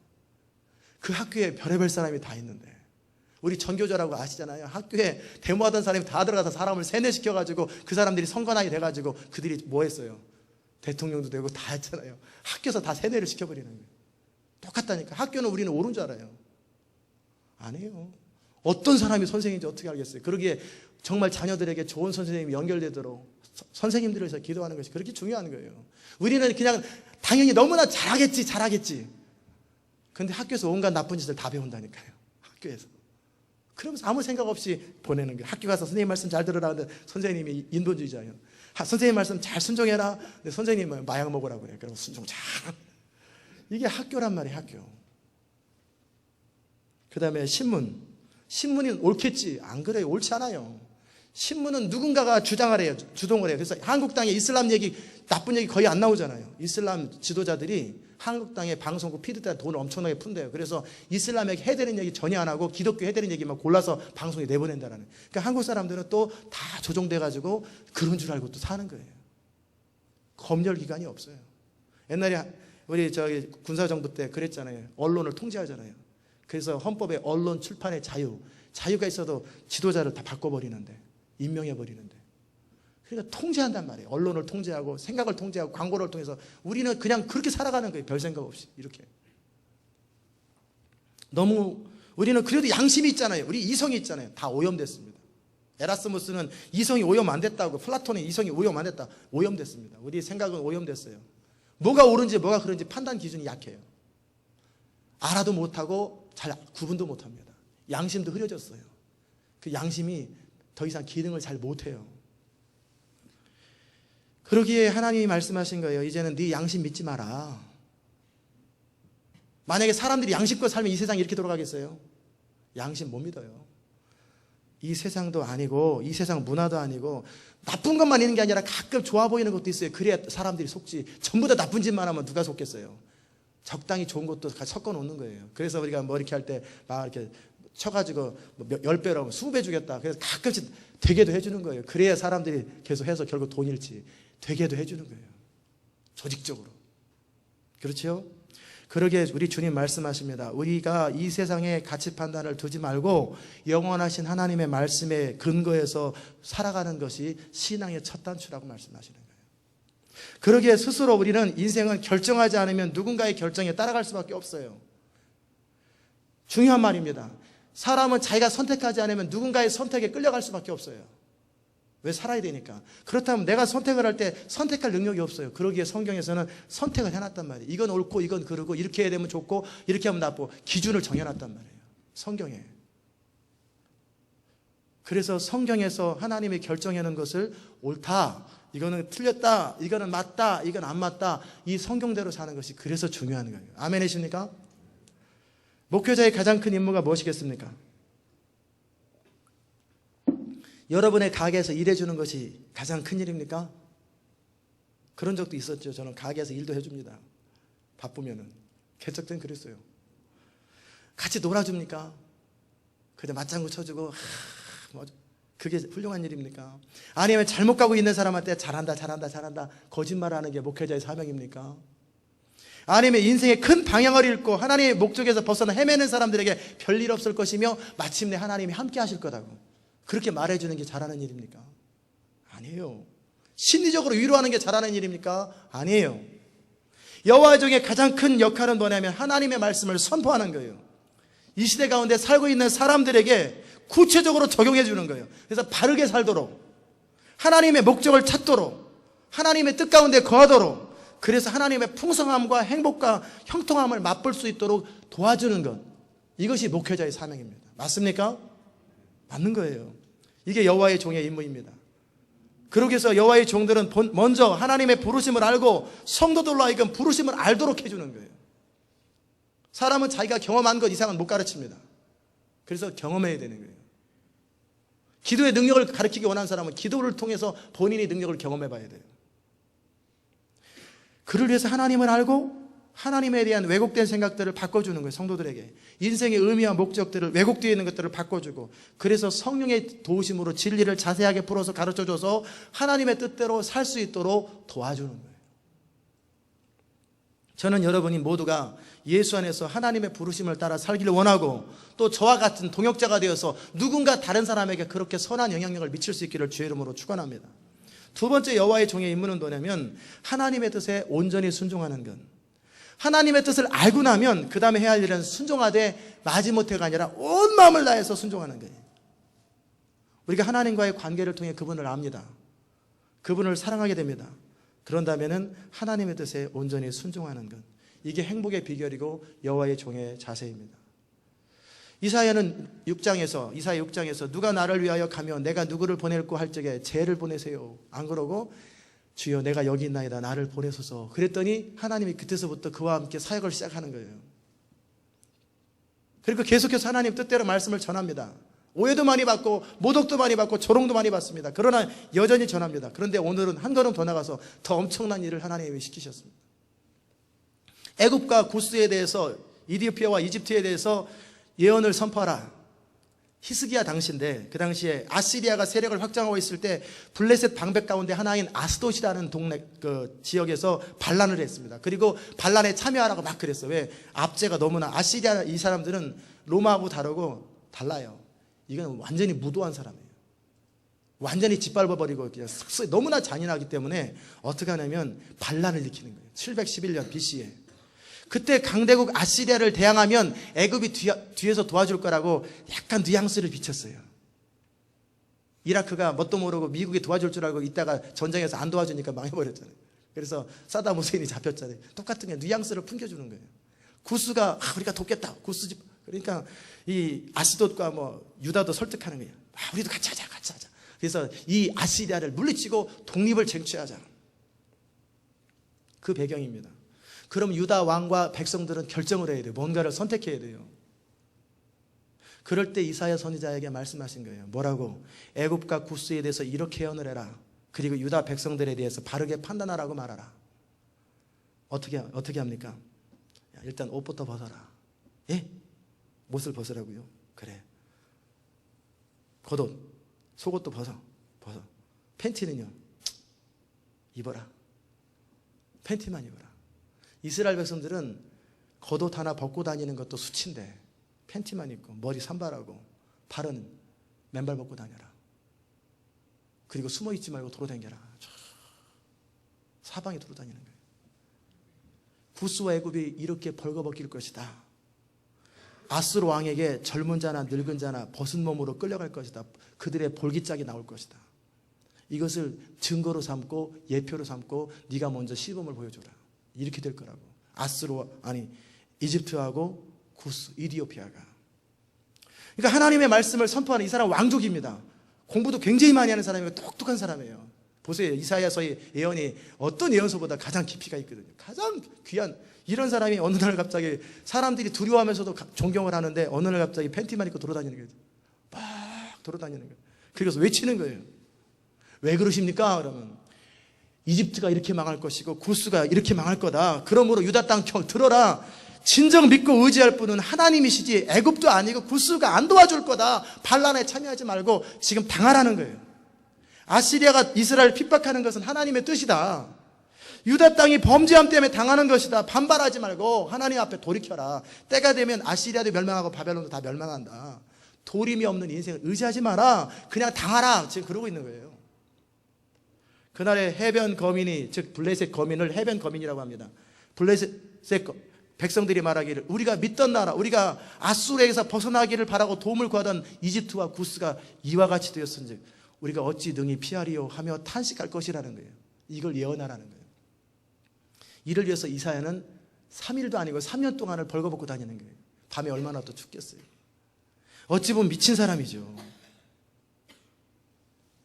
그 학교에 별의별 사람이 다 있는데. 우리 전교조라고 아시잖아요. 학교에 데모하던 사람이 다 들어가서 사람을 세뇌시켜가지고 그 사람들이 선거나이 돼가지고 그들이 뭐 했어요? 대통령도 되고 다 했잖아요. 학교에서 다 세뇌를 시켜버리는 거예요. 똑같다니까. 학교는 우리는 옳은 줄 알아요. 아니에요. 어떤 사람이 선생님인지 어떻게 알겠어요? 그러기에 정말 자녀들에게 좋은 선생님이 연결되도록 선생님들을 위해서 기도하는 것이 그렇게 중요한 거예요. 우리는 그냥 당연히 너무나 잘하겠지. 근데 학교에서 온갖 나쁜 짓을 다 배운다니까요. 학교에서. 그러면서 아무 생각 없이 보내는 거예요. 학교 가서 선생님 말씀 잘 들으라 하는데 선생님이 인본주의자예요. 선생님 말씀 잘 순종해라. 근데 선생님은 마약 먹으라고 그래요. 그러면 순종 잘. 이게 학교란 말이에요, 학교. 그 다음에 신문이 옳겠지. 안 그래요. 옳지 않아요. 신문은 누군가가 주장을 해요. 주동을 해요. 그래서 한국 땅에 이슬람 얘기, 나쁜 얘기 거의 안 나오잖아요. 이슬람 지도자들이 한국 땅에 방송국 피드때 돈을 엄청나게 푼대요. 그래서 이슬람에게 해되는 얘기 전혀 안 하고 기독교 해되는 얘기만 골라서 방송에 내보낸다라는. 그러니까 한국 사람들은 또 다 조종돼가지고 그런 줄 알고 또 사는 거예요. 검열 기관이 없어요. 옛날에 우리 군사정부 때 그랬잖아요. 언론을 통제하잖아요. 그래서 헌법에 언론 출판의 자유가 있어도 지도자를 다 바꿔버리는데, 임명해버리는데. 그러니까 통제한단 말이에요. 언론을 통제하고 생각을 통제하고 광고를 통해서 우리는 그냥 그렇게 살아가는 거예요. 별 생각 없이 이렇게. 우리는 그래도 양심이 있잖아요. 우리 이성이 있잖아요. 다 오염됐습니다. 에라스무스는 이성이 오염 안 됐다고, 플라톤의 이성이 오염 안 됐다. 오염됐습니다. 우리 생각은 오염됐어요. 뭐가 옳은지 뭐가 그런지 판단 기준이 약해요. 알아도 못하고 잘 구분도 못합니다. 양심도 흐려졌어요. 그 양심이 더 이상 기능을 잘 못해요. 그러기에 하나님이 말씀하신 거예요. 이제는 네 양심 믿지 마라. 만약에 사람들이 양심껏 살면 이 세상이 이렇게 돌아가겠어요? 양심 못 믿어요. 이 세상도 아니고 이 세상 문화도 아니고 나쁜 것만 있는 게 아니라 가끔 좋아 보이는 것도 있어요. 그래야 사람들이 속지. 전부 다 나쁜 짓만 하면 누가 속겠어요? 적당히 좋은 것도 같이 섞어 놓는 거예요. 그래서 우리가 뭐 이렇게 할 때 막 이렇게 쳐가지고 10배로 20배 주겠다. 그래서 가끔씩 되게도 해주는 거예요. 그래야 사람들이 계속 해서 결국 돈 잃지. 되게도 해주는 거예요. 조직적으로. 그렇죠? 그러기에 우리 주님 말씀하십니다. 우리가 이 세상의 가치 판단을 두지 말고 영원하신 하나님의 말씀에 근거해서 살아가는 것이 신앙의 첫 단추라고 말씀하시는 거예요. 그러기에 스스로 우리는 인생은 결정하지 않으면 누군가의 결정에 따라갈 수밖에 없어요. 중요한 말입니다. 사람은 자기가 선택하지 않으면 누군가의 선택에 끌려갈 수밖에 없어요. 왜? 살아야 되니까. 그렇다면 내가 선택을 할 때 선택할 능력이 없어요. 그러기에 성경에서는 선택을 해놨단 말이에요. 이건 옳고 이건 그르고 이렇게 해야 되면 좋고 이렇게 하면 나쁘고 기준을 정해놨단 말이에요. 성경에. 그래서 성경에서 하나님이 결정하는 것을 옳다, 이거는 틀렸다, 이거는 맞다, 이건 안 맞다, 이 성경대로 사는 것이 그래서 중요한 거예요. 아멘이십니까? 목회자의 가장 큰 임무가 무엇이겠습니까? 여러분의 가게에서 일해주는 것이 가장 큰 일입니까? 그런 적도 있었죠. 저는 가게에서 일도 해줍니다. 바쁘면은. 개척 때는 그랬어요. 같이 놀아줍니까? 그때 맞장구 쳐주고, 그게 훌륭한 일입니까? 아니면 잘못 가고 있는 사람한테 잘한다 거짓말하는 게 목회자의 사명입니까? 아니면 인생의 큰 방향을 잃고 하나님의 목적에서 벗어나 헤매는 사람들에게 별일 없을 것이며 마침내 하나님이 함께 하실 거라고 그렇게 말해주는 게 잘하는 일입니까? 아니에요. 심리적으로 위로하는 게 잘하는 일입니까? 아니에요. 여호와 중에 가장 큰 역할은 뭐냐면 하나님의 말씀을 선포하는 거예요. 이 시대 가운데 살고 있는 사람들에게 구체적으로 적용해 주는 거예요. 그래서 바르게 살도록, 하나님의 목적을 찾도록, 하나님의 뜻 가운데 거하도록, 그래서 하나님의 풍성함과 행복과 형통함을 맛볼 수 있도록 도와주는 것, 이것이 목회자의 사명입니다. 맞습니까? 맞는 거예요. 이게 여호와의 종의 임무입니다. 그러기 위해서 여호와의 종들은 먼저 하나님의 부르심을 알고 성도들로 하여금 부르심을 알도록 해주는 거예요. 사람은 자기가 경험한 것 이상은 못 가르칩니다. 그래서 경험해야 되는 거예요. 기도의 능력을 가르치기 원하는 사람은 기도를 통해서 본인의 능력을 경험해 봐야 돼요. 그를 위해서 하나님을 알고 하나님에 대한 왜곡된 생각들을 바꿔주는 거예요. 성도들에게 인생의 의미와 목적들을 왜곡되어 있는 것들을 바꿔주고, 그래서 성령의 도우심으로 진리를 자세하게 풀어서 가르쳐줘서 하나님의 뜻대로 살 수 있도록 도와주는 거예요. 저는 여러분이 모두가 예수 안에서 하나님의 부르심을 따라 살기를 원하고, 또 저와 같은 동역자가 되어서 누군가 다른 사람에게 그렇게 선한 영향력을 미칠 수 있기를 주의 이름으로 축원합니다. 두 번째 여호와의 종의 임무는 뭐냐면 하나님의 뜻에 온전히 순종하는 것. 하나님의 뜻을 알고 나면 그 다음에 해야 할 일은 순종하되 마지못해가 아니라 온 마음을 다해서 순종하는 거예요. 우리가 하나님과의 관계를 통해 그분을 압니다. 그분을 사랑하게 됩니다. 그런다면은 하나님의 뜻에 온전히 순종하는 것, 이게 행복의 비결이고 여호와의 종의 자세입니다. 이사야 6장에서 누가 나를 위하여 가며 내가 누구를 보낼고 할 적에 쟤를 보내세요. 안 그러고 주여 내가 여기 있나이다 나를 보내소서. 그랬더니 하나님이 그때서부터 그와 함께 사역을 시작하는 거예요. 그리고 계속해서 하나님 뜻대로 말씀을 전합니다. 오해도 많이 받고 모독도 많이 받고 조롱도 많이 받습니다. 그러나 여전히 전합니다. 그런데 오늘은 한 걸음 더 나가서 더 엄청난 일을 하나님이 시키셨습니다. 애굽과 구스에 대해서, 이디오피아와 이집트에 대해서 예언을 선포하라. 히스기야 당시인데, 그 당시에 아시리아가 세력을 확장하고 있을 때 블레셋 방백 가운데 하나인 아스돗이라는 동네 그 지역에서 반란을 했습니다. 그리고 반란에 참여하라고 막 그랬어요. 왜? 압제가 너무나, 아시리아 이 사람들은 로마하고 다르고 달라요. 이건 완전히 무도한 사람이에요. 완전히 짓밟아버리고 그냥 너무나 잔인하기 때문에 어떻게 하냐면 반란을 일으키는 거예요. 711년 BC에. 그때 강대국 아시리아를 대항하면 애굽이 뒤에서 도와줄 거라고 약간 뉘앙스를 비쳤어요. 이라크가 뭣도 모르고 미국이 도와줄 줄 알고 있다가 전쟁에서 안 도와주니까 망해버렸잖아요. 그래서 사담 후세인이 잡혔잖아요. 똑같은 게 뉘앙스를 풍겨주는 거예요. 구스가 우리가 돕겠다. 구스 집, 그러니까 이 아스돗과 유다도 설득하는 거예요. 우리도 같이 하자. 그래서 이 아시리아를 물리치고 독립을 쟁취하자. 그 배경입니다. 그럼 유다 왕과 백성들은 결정을 해야 돼요. 뭔가를 선택해야 돼요. 그럴 때 이사야 선지자에게 말씀하신 거예요. 뭐라고? 애굽과 구스에 대해서 이렇게 예언을 해라. 그리고 유다 백성들에 대해서 바르게 판단하라고 말하라. 어떻게 합니까? 일단 옷부터 벗어라. 예? 못을 벗으라고요? 그래. 겉옷, 속옷도 벗어. 팬티는요? 입어라. 팬티만 입어라. 이스라엘 백성들은 겉옷 하나 벗고 다니는 것도 수치인데 팬티만 입고 머리 산발하고 발은 맨발 벗고 다녀라. 그리고 숨어 있지 말고 돌아다녀라. 사방에 돌아다니는 거예요. 구스와 애굽이 이렇게 벌거벗길 것이다. 아수르 왕에게 젊은 자나 늙은 자나 벗은 몸으로 끌려갈 것이다. 그들의 볼기짝이 나올 것이다. 이것을 증거로 삼고 예표로 삼고 네가 먼저 시범을 보여줘라. 이렇게 될 거라고. 이집트하고 구스, 이디오피아가. 그러니까 하나님의 말씀을 선포하는 이 사람 왕족입니다. 공부도 굉장히 많이 하는 사람이고 똑똑한 사람이에요. 보세요. 이사야서의 예언이 어떤 예언서보다 가장 깊이가 있거든요. 가장 귀한 이런 사람이 어느 날 갑자기 사람들이 두려워하면서도 존경을 하는데 어느 날 갑자기 팬티만 입고 돌아다니는 거예요. 막 돌아다니는 거예요. 그래서 외치는 거예요. 왜 그러십니까? 그러면 이집트가 이렇게 망할 것이고 구스가 이렇게 망할 거다. 그러므로 유다 땅 들어라. 진정 믿고 의지할 분은 하나님이시지 애굽도 아니고 구스가 안 도와줄 거다. 반란에 참여하지 말고 지금 당하라는 거예요. 아시리아가 이스라엘을 핍박하는 것은 하나님의 뜻이다. 유다 땅이 범죄함 때문에 당하는 것이다. 반발하지 말고 하나님 앞에 돌이켜라. 때가 되면 아시리아도 멸망하고 바벨론도 다 멸망한다. 도림이 없는 인생을 의지하지 마라. 그냥 당하라. 지금 그러고 있는 거예요. 그날의 해변 거민이, 즉 블레셋 거민을 해변 거민이라고 합니다. 블레셋 백성들이 말하기를 우리가 믿던 나라, 우리가 아수르에서 벗어나기를 바라고 도움을 구하던 이집트와 구스가 이와 같이 되었은즉 우리가 어찌 능히 피하리요 하며 탄식할 것이라는 거예요. 이걸 예언하라는 거예요. 이를 위해서 이사야는 3일도 아니고 3년 동안을 벌거벗고 다니는 거예요. 밤에 얼마나 또 춥겠어요. 어찌 보면 미친 사람이죠.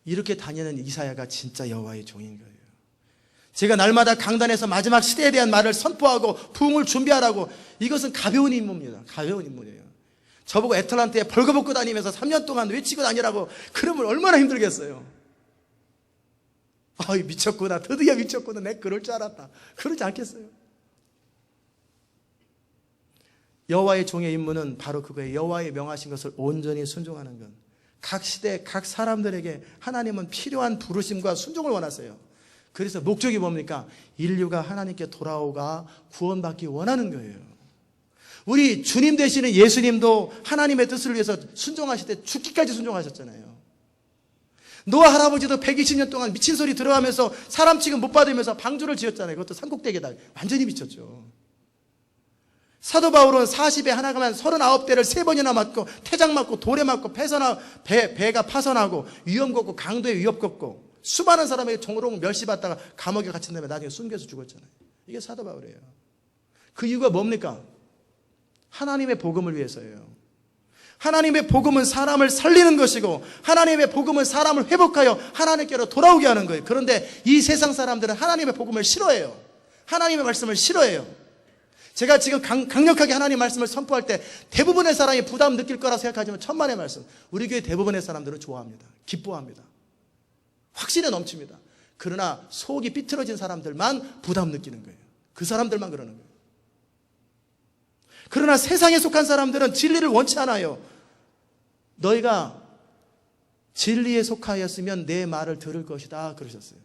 이렇게 다니는 이사야가 진짜 여호와의 종인 거예요. 제가 날마다 강단에서 마지막 시대에 대한 말을 선포하고 부흥을 준비하라고, 이것은 가벼운 임무입니다. 가벼운 임무예요. 저보고 애틀란타에 벌거벗고 다니면서 3년 동안 외치고 다니라고 그러면 얼마나 힘들겠어요. 아이, 미쳤구나, 드디어 미쳤구나, 내 그럴 줄 알았다, 그러지 않겠어요? 여호와의 종의 임무는 바로 그거예요. 여호와의 명하신 것을 온전히 순종하는 것. 각 시대 각 사람들에게 하나님은 필요한 부르심과 순종을 원하세요. 그래서 목적이 뭡니까? 인류가 하나님께 돌아오가 구원받기 원하는 거예요. 우리 주님 되시는 예수님도 하나님의 뜻을 위해서 순종하실 때 죽기까지 순종하셨잖아요. 노아 할아버지도 120년 동안 미친 소리 들어가면서 사람 취급 못 받으면서 방주를 지었잖아요. 그것도 산꼭대기에다. 완전히 미쳤죠. 사도 바울은 40에 하나가만 39대를 3번이나 맞고 태장 맞고 돌에 맞고 배가 파선하고 위험 걷고 강도에 위협 걷고 수많은 사람에게 종으로 멸시받다가 감옥에 갇힌 다음에 나중에 숨겨서 죽었잖아요. 이게 사도 바울이에요. 그 이유가 뭡니까? 하나님의 복음을 위해서예요. 하나님의 복음은 사람을 살리는 것이고 하나님의 복음은 사람을 회복하여 하나님께로 돌아오게 하는 거예요. 그런데 이 세상 사람들은 하나님의 복음을 싫어해요. 하나님의 말씀을 싫어해요. 제가 지금 강력하게 하나님의 말씀을 선포할 때 대부분의 사람이 부담 느낄 거라 생각하지만 천만의 말씀, 우리 교회 대부분의 사람들은 좋아합니다. 기뻐합니다. 확신에 넘칩니다. 그러나 속이 삐뚤어진 사람들만 부담 느끼는 거예요. 그 사람들만 그러는 거예요. 그러나 세상에 속한 사람들은 진리를 원치 않아요. 너희가 진리에 속하였으면 내 말을 들을 것이다 그러셨어요.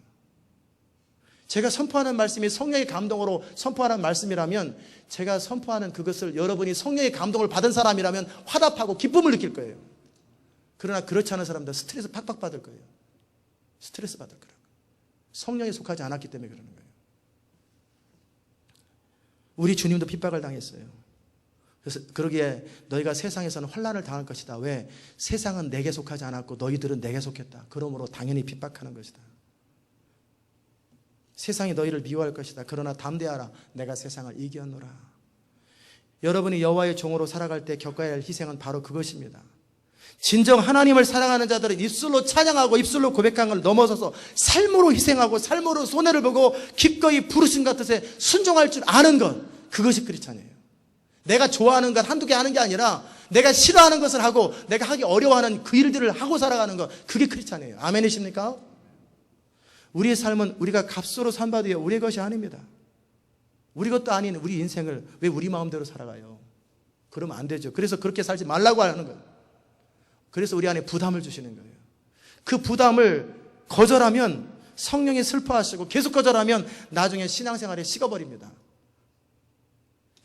제가 선포하는 말씀이 성령의 감동으로 선포하는 말씀이라면 제가 선포하는 그것을 여러분이 성령의 감동을 받은 사람이라면 화답하고 기쁨을 느낄 거예요. 그러나 그렇지 않은 사람들은 스트레스 팍팍 받을 거예요. 스트레스 받을 거라고. 성령에 속하지 않았기 때문에 그러는 거예요. 우리 주님도 핍박을 당했어요. 그래서 그러기에 너희가 세상에서는 환난을 당할 것이다. 왜? 세상은 내게 속하지 않았고 너희들은 내게 속했다. 그러므로 당연히 핍박하는 것이다. 세상이 너희를 미워할 것이다. 그러나 담대하라. 내가 세상을 이겼노라. 여러분이 여호와의 종으로 살아갈 때 겪어야 할 희생은 바로 그것입니다. 진정 하나님을 사랑하는 자들은 입술로 찬양하고 입술로 고백하는 걸 넘어서서 삶으로 희생하고 삶으로 손해를 보고 기꺼이 부르심 같은 데 순종할 줄 아는 것, 그것이 크리스찬이에요. 내가 좋아하는 것 한두 개 하는 게 아니라 내가 싫어하는 것을 하고 내가 하기 어려워하는 그 일들을 하고 살아가는 것, 그게 크리스찬이에요. 아멘이십니까? 우리의 삶은 우리가 값으로 산바되어 우리의 것이 아닙니다. 우리 것도 아닌 우리 인생을 왜 우리 마음대로 살아가요? 그러면 안 되죠. 그래서 그렇게 살지 말라고 하는 거예요. 그래서 우리 안에 부담을 주시는 거예요. 그 부담을 거절하면 성령이 슬퍼하시고 계속 거절하면 나중에 신앙생활에 식어버립니다.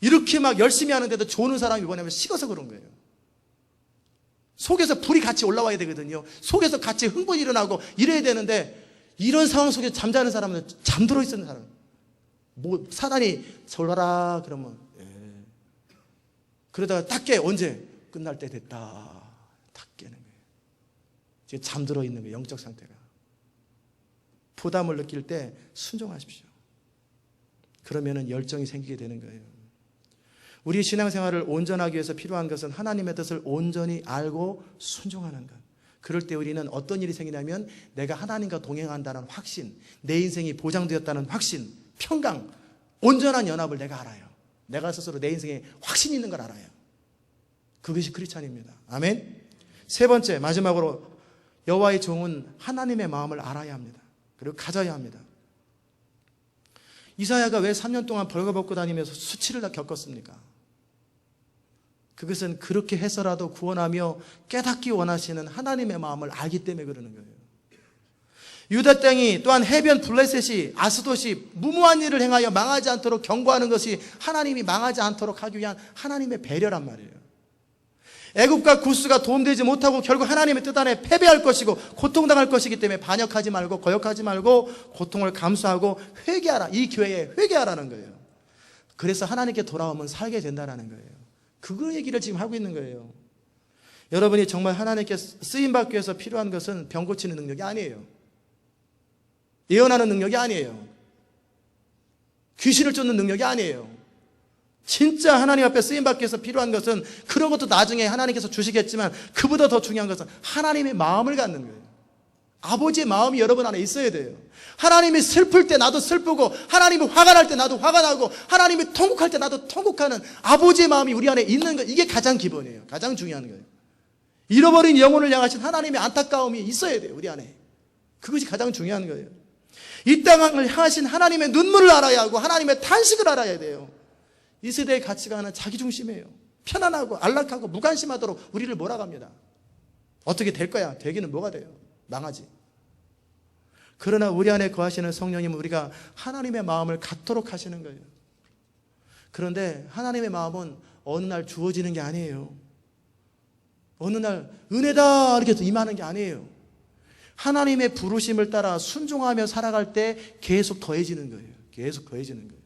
이렇게 막 열심히 하는데도 조는 사람이 뭐냐면 식어서 그런 거예요. 속에서 불이 같이 올라와야 되거든요. 속에서 같이 흥분이 일어나고 이래야 되는데 이런 상황 속에 잠자는 사람은 잠들어 있는 사람. 뭐 사단이 졸라라 그러면 그러다가 딱 깨. 언제? 끝날 때 됐다. 딱 깨는 거예요. 지금 잠들어 있는 거예요. 영적 상태가. 부담을 느낄 때 순종하십시오. 그러면은 열정이 생기게 되는 거예요. 우리 신앙생활을 온전하기 위해서 필요한 것은 하나님의 뜻을 온전히 알고 순종하는 것. 그럴 때 우리는 어떤 일이 생기냐면 내가 하나님과 동행한다는 확신, 내 인생이 보장되었다는 확신, 평강, 온전한 연합을 내가 알아요. 내가 스스로 내 인생에 확신이 있는 걸 알아요. 그것이 크리스찬입니다. 아멘. 세 번째, 마지막으로 여호와의 종은 하나님의 마음을 알아야 합니다. 그리고 가져야 합니다. 이사야가 왜 3년 동안 벌거벗고 다니면서 수치를 다 겪었습니까? 그것은 그렇게 해서라도 구원하며 깨닫기 원하시는 하나님의 마음을 알기 때문에 그러는 거예요. 유다 땅이 또한 해변 블레셋이 아스돗이 무모한 일을 행하여 망하지 않도록 경고하는 것이 하나님이 망하지 않도록 하기 위한 하나님의 배려란 말이에요. 애굽과 구스가 도움되지 못하고 결국 하나님의 뜻 안에 패배할 것이고 고통당할 것이기 때문에 반역하지 말고 거역하지 말고 고통을 감수하고 회개하라. 이 교회에 회개하라는 거예요. 그래서 하나님께 돌아오면 살게 된다는 거예요. 그거 얘기를 지금 하고 있는 거예요. 여러분이 정말 하나님께 쓰임받기 위해서 필요한 것은 병 고치는 능력이 아니에요. 예언하는 능력이 아니에요. 귀신을 쫓는 능력이 아니에요. 진짜 하나님 앞에 쓰임받기 위해서 필요한 것은 그런 것도 나중에 하나님께서 주시겠지만 그보다 더 중요한 것은 하나님의 마음을 갖는 거예요. 아버지의 마음이 여러분 안에 있어야 돼요. 하나님이 슬플 때 나도 슬프고, 하나님이 화가 날 때 나도 화가 나고, 하나님이 통곡할 때 나도 통곡하는 아버지의 마음이 우리 안에 있는 것, 이게 가장 기본이에요. 가장 중요한 거예요. 잃어버린 영혼을 향하신 하나님의 안타까움이 있어야 돼요, 우리 안에. 그것이 가장 중요한 거예요. 이 땅을 향하신 하나님의 눈물을 알아야 하고, 하나님의 탄식을 알아야 돼요. 이 세대의 가치관은 자기중심이에요. 편안하고 안락하고 무관심하도록 우리를 몰아갑니다. 어떻게 될 거야? 되기는 뭐가 돼요? 망하지. 그러나 우리 안에 거하시는 성령님은 우리가 하나님의 마음을 갖도록 하시는 거예요. 그런데 하나님의 마음은 어느 날 주어지는 게 아니에요. 어느 날 은혜다 이렇게 해서 임하는 게 아니에요. 하나님의 부르심을 따라 순종하며 살아갈 때 계속 더해지는 거예요. 계속 더해지는 거예요.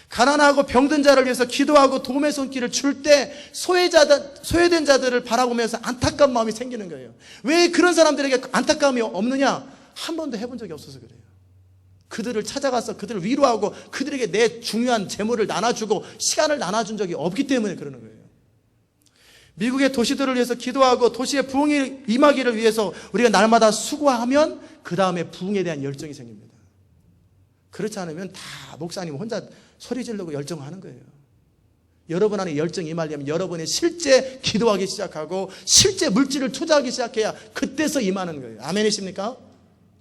가난하고 병든 자를 위해서 기도하고 도움의 손길을 줄 때 소외된 자들을 바라보면서 안타까운 마음이 생기는 거예요. 왜 그런 사람들에게 안타까움이 없느냐? 한 번도 해본 적이 없어서 그래요. 그들을 찾아가서 그들을 위로하고 그들에게 내 중요한 재물을 나눠주고 시간을 나눠준 적이 없기 때문에 그러는 거예요. 미국의 도시들을 위해서 기도하고 도시의 부흥이 임하기를 위해서 우리가 날마다 수고하면 그 다음에 부흥에 대한 열정이 생깁니다. 그렇지 않으면 다 목사님 혼자 소리 지르고 열정하는 거예요. 여러분 안에 열정이 임하려면 여러분이 실제 기도하기 시작하고 실제 물질을 투자하기 시작해야 그때서 임하는 거예요. 아멘이십니까?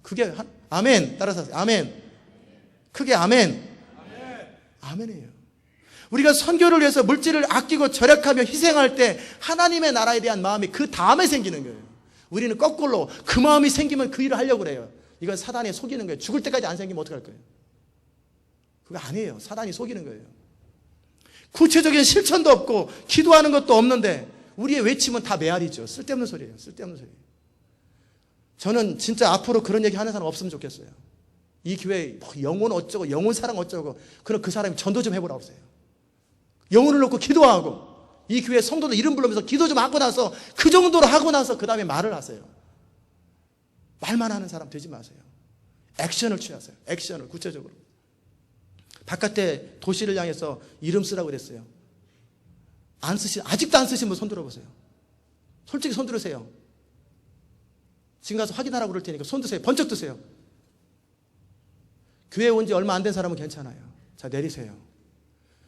그게 아멘. 따라서 하세요. 아멘. 크게 아멘. 아멘이에요. 우리가 선교를 위해서 물질을 아끼고 절약하며 희생할 때 하나님의 나라에 대한 마음이 그 다음에 생기는 거예요. 우리는 거꾸로 그 마음이 생기면 그 일을 하려고 그래요. 이건 사단이 속이는 거예요. 죽을 때까지 안 생기면 어떡할 거예요? 그거 아니에요. 사단이 속이는 거예요. 구체적인 실천도 없고 기도하는 것도 없는데 우리의 외침은 다 메아리죠. 쓸데없는 소리예요. 쓸데없는 소리. 저는 진짜 앞으로 그런 얘기 하는 사람 없으면 좋겠어요. 이 교회 영혼 어쩌고 영혼 사랑 어쩌고 그럼 그 사람이 전도 좀 해보라고 하세요. 영혼을 놓고 기도하고 이 교회 성도들 이름 부르면서 기도 좀 하고 나서 그 정도로 하고 나서 그 다음에 말을 하세요. 말만 하는 사람 되지 마세요. 액션을 취하세요. 액션을 구체적으로. 바깥에 도시를 향해서 이름 쓰라고 그랬어요. 아직도 안 쓰신 분 손 들어보세요. 솔직히 손 들으세요. 지금 가서 확인하라고 그럴 테니까 손 드세요. 번쩍 드세요. 교회 온 지 얼마 안 된 사람은 괜찮아요. 자, 내리세요.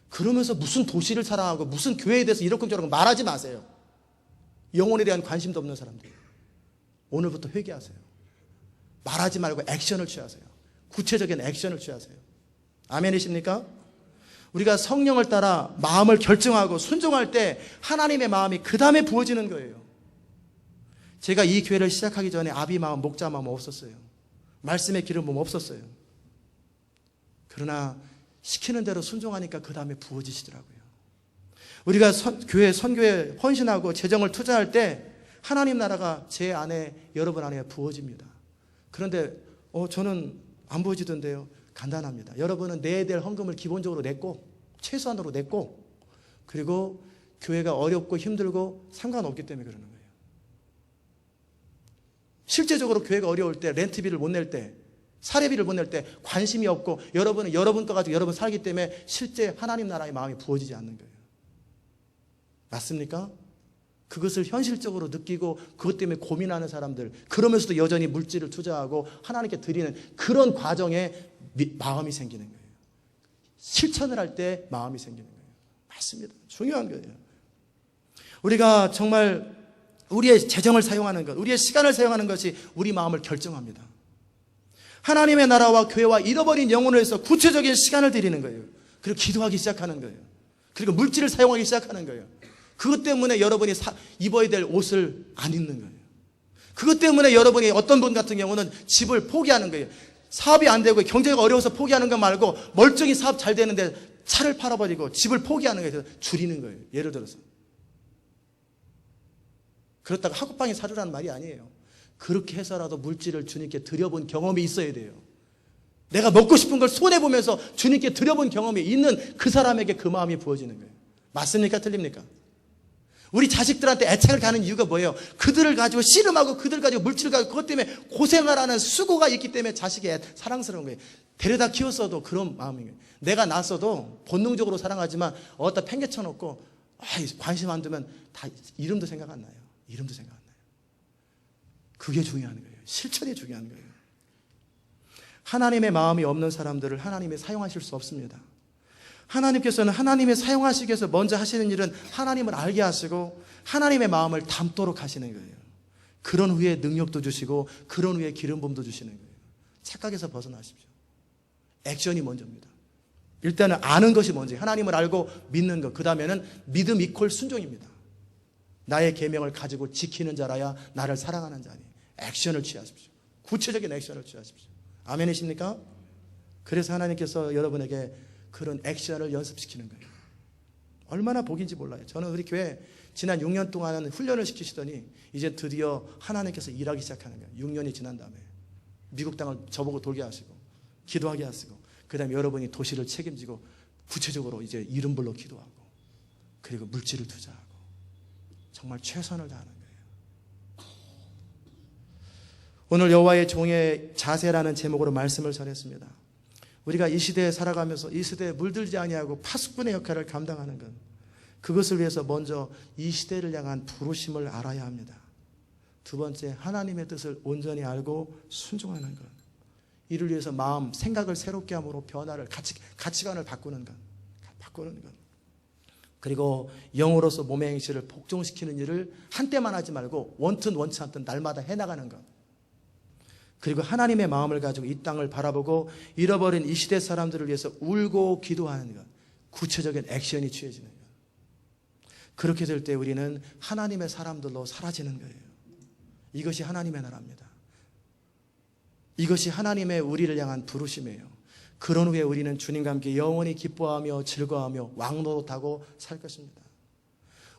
그러면서 무슨 도시를 사랑하고 무슨 교회에 대해서 이렇게 말하지 마세요. 영혼에 대한 관심도 없는 사람들. 오늘부터 회개하세요. 말하지 말고 액션을 취하세요. 구체적인 액션을 취하세요. 아멘이십니까? 우리가 성령을 따라 마음을 결정하고 순종할 때 하나님의 마음이 그 다음에 부어지는 거예요. 제가 이 교회를 시작하기 전에 아비 마음, 목자 마음 없었어요. 말씀의 기름 부음 없었어요. 그러나 시키는 대로 순종하니까 그 다음에 부어지시더라고요. 우리가 교회 선교에 헌신하고 재정을 투자할 때 하나님 나라가 제 안에 여러분 안에 부어집니다. 그런데 저는 안 부어지던데요. 간단합니다. 여러분은 내야 될 헌금을 기본적으로 냈고 최소한으로 냈고 그리고 교회가 어렵고 힘들고 상관없기 때문에 그러는 거예요. 실제적으로 교회가 어려울 때 렌트비를 못 낼 때 사례비를 못 낼 때 관심이 없고 여러분은 여러분 거 가지고 여러분 살기 때문에 실제 하나님 나라의 마음이 부어지지 않는 거예요. 맞습니까? 그것을 현실적으로 느끼고 그것 때문에 고민하는 사람들 그러면서도 여전히 물질을 투자하고 하나님께 드리는 그런 과정에 마음이 생기는 거예요. 실천을 할 때 마음이 생기는 거예요. 맞습니다. 중요한 거예요. 우리가 정말 우리의 재정을 사용하는 것, 우리의 시간을 사용하는 것이 우리 마음을 결정합니다. 하나님의 나라와 교회와 잃어버린 영혼을 위해서 구체적인 시간을 드리는 거예요. 그리고 기도하기 시작하는 거예요. 그리고 물질을 사용하기 시작하는 거예요. 그것 때문에 여러분이 입어야 될 옷을 안 입는 거예요. 그것 때문에 여러분이 어떤 분 같은 경우는 집을 포기하는 거예요. 사업이 안 되고 경제가 어려워서 포기하는 거 말고 멀쩡히 사업 잘 되는데 차를 팔아버리고 집을 포기하는 거예요. 줄이는 거예요. 예를 들어서. 그렇다고 학업방에 사주라는 말이 아니에요. 그렇게 해서라도 물질을 주님께 드려본 경험이 있어야 돼요. 내가 먹고 싶은 걸 손해보면서 주님께 드려본 경험이 있는 그 사람에게 그 마음이 부어지는 거예요. 맞습니까? 틀립니까? 우리 자식들한테 애착을 가는 이유가 뭐예요? 그들을 가지고 씨름하고 그들 가지고 물질을 가지고 그것 때문에 고생하라는 수고가 있기 때문에 자식이 사랑스러운 거예요. 데려다 키웠어도 그런 마음이에요. 내가 낳았어도 본능적으로 사랑하지만 어디다 팽개쳐놓고 관심 안 두면 다 이름도 생각 안 나요. 이름도 생각 안 나요. 그게 중요한 거예요. 실천이 중요한 거예요. 하나님의 마음이 없는 사람들을 하나님이 사용하실 수 없습니다. 하나님께서는 하나님의 사용하시기 위해서 먼저 하시는 일은 하나님을 알게 하시고 하나님의 마음을 담도록 하시는 거예요. 그런 후에 능력도 주시고 그런 후에 기름 부음도 주시는 거예요. 착각에서 벗어나십시오. 액션이 먼저입니다. 일단은 아는 것이 먼저예요. 하나님을 알고 믿는 것. 그 다음에는 믿음 이퀄 순종입니다. 나의 계명을 가지고 지키는 자라야 나를 사랑하는 자니. 액션을 취하십시오. 구체적인 액션을 취하십시오. 아멘이십니까? 그래서 하나님께서 여러분에게 그런 액션을 연습시키는 거예요. 얼마나 복인지 몰라요. 저는 우리 교회 지난 6년 동안은 훈련을 시키시더니 이제 드디어 하나님께서 일하기 시작하는 거예요. 6년이 지난 다음에 미국 땅을 저보고 돌게 하시고 기도하게 하시고 그 다음에 여러분이 도시를 책임지고 구체적으로 이제 이름 불러 기도하고 그리고 물질을 투자하고 정말 최선을 다하는 거예요. 오늘 여호와의 종의 자세라는 제목으로 말씀을 전했습니다. 우리가 이 시대에 살아가면서 이 시대에 물들지 아니하고 파수꾼의 역할을 감당하는 것, 그것을 위해서 먼저 이 시대를 향한 부르심을 알아야 합니다. 두 번째, 하나님의 뜻을 온전히 알고 순종하는 것. 이를 위해서 마음, 생각을 새롭게 함으로 변화를, 가치관을 바꾸는 것. 그리고 영으로서 몸의 행실을 복종시키는 일을 한때만 하지 말고 원튼 원치 않든 날마다 해나가는 것. 그리고 하나님의 마음을 가지고 이 땅을 바라보고 잃어버린 이 시대 사람들을 위해서 울고 기도하는 것. 구체적인 액션이 취해지는 것. 그렇게 될 때 우리는 하나님의 사람들로 사라지는 거예요. 이것이 하나님의 나라입니다. 이것이 하나님의 우리를 향한 부르심이에요. 그런 후에 우리는 주님과 함께 영원히 기뻐하며 즐거워하며 왕노릇하고 살 것입니다.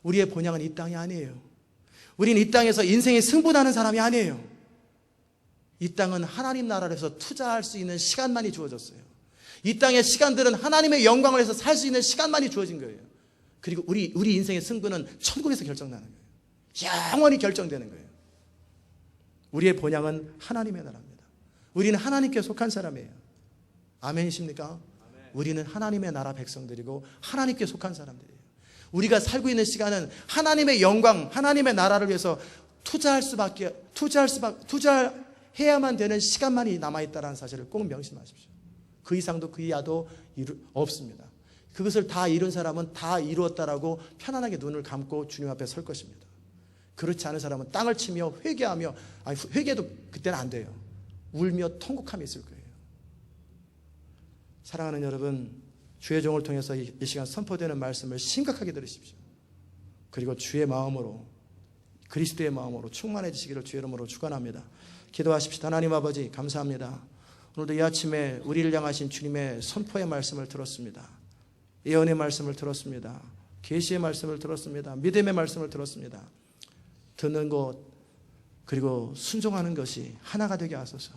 우리의 본향은 이 땅이 아니에요. 우리는 이 땅에서 인생에 승부나는 사람이 아니에요. 이 땅은 하나님 나라에서 투자할 수 있는 시간만이 주어졌어요. 이 땅의 시간들은 하나님의 영광을 위해서 살 수 있는 시간만이 주어진 거예요. 그리고 우리 인생의 승부는 천국에서 결정나는 거예요. 영원히 결정되는 거예요. 우리의 본향은 하나님의 나라입니다. 우리는 하나님께 속한 사람이에요. 아멘이십니까? 아멘. 우리는 하나님의 나라 백성들이고 하나님께 속한 사람들이에요. 우리가 살고 있는 시간은 하나님의 영광, 하나님의 나라를 위해서 투자해야만 되는 시간만이 남아있다는 사실을 꼭 명심하십시오. 그 이상도 그 이하도 없습니다. 그것을 다 이룬 사람은 다 이루었다라고 편안하게 눈을 감고 주님 앞에 설 것입니다. 그렇지 않은 사람은 땅을 치며 회개하며, 회개도 그때는 안 돼요. 울며 통곡함이 있을 거예요. 사랑하는 여러분, 주의 종을 통해서 이 시간 선포되는 말씀을 심각하게 들으십시오. 그리고 주의 마음으로, 그리스도의 마음으로 충만해지시기를 주의 이름으로 축원합니다. 기도하십시다. 하나님 아버지 감사합니다. 오늘도 이 아침에 우리를 향하신 주님의 선포의 말씀을 들었습니다. 예언의 말씀을 들었습니다. 계시의 말씀을 들었습니다. 믿음의 말씀을 들었습니다. 듣는 것 그리고 순종하는 것이 하나가 되게 하소서.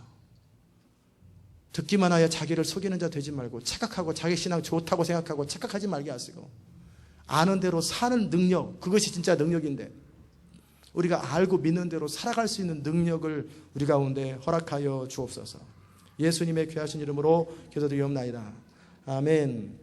듣기만 하여 자기를 속이는 자 되지 말고 착각하고 자기 신앙 좋다고 생각하고 착각하지 말게 하시고 아는 대로 사는 능력, 그것이 진짜 능력인데 우리가 알고 믿는 대로 살아갈 수 있는 능력을 우리 가운데 허락하여 주옵소서. 예수님의 귀하신 이름으로 기도드리옵나이다. 아멘.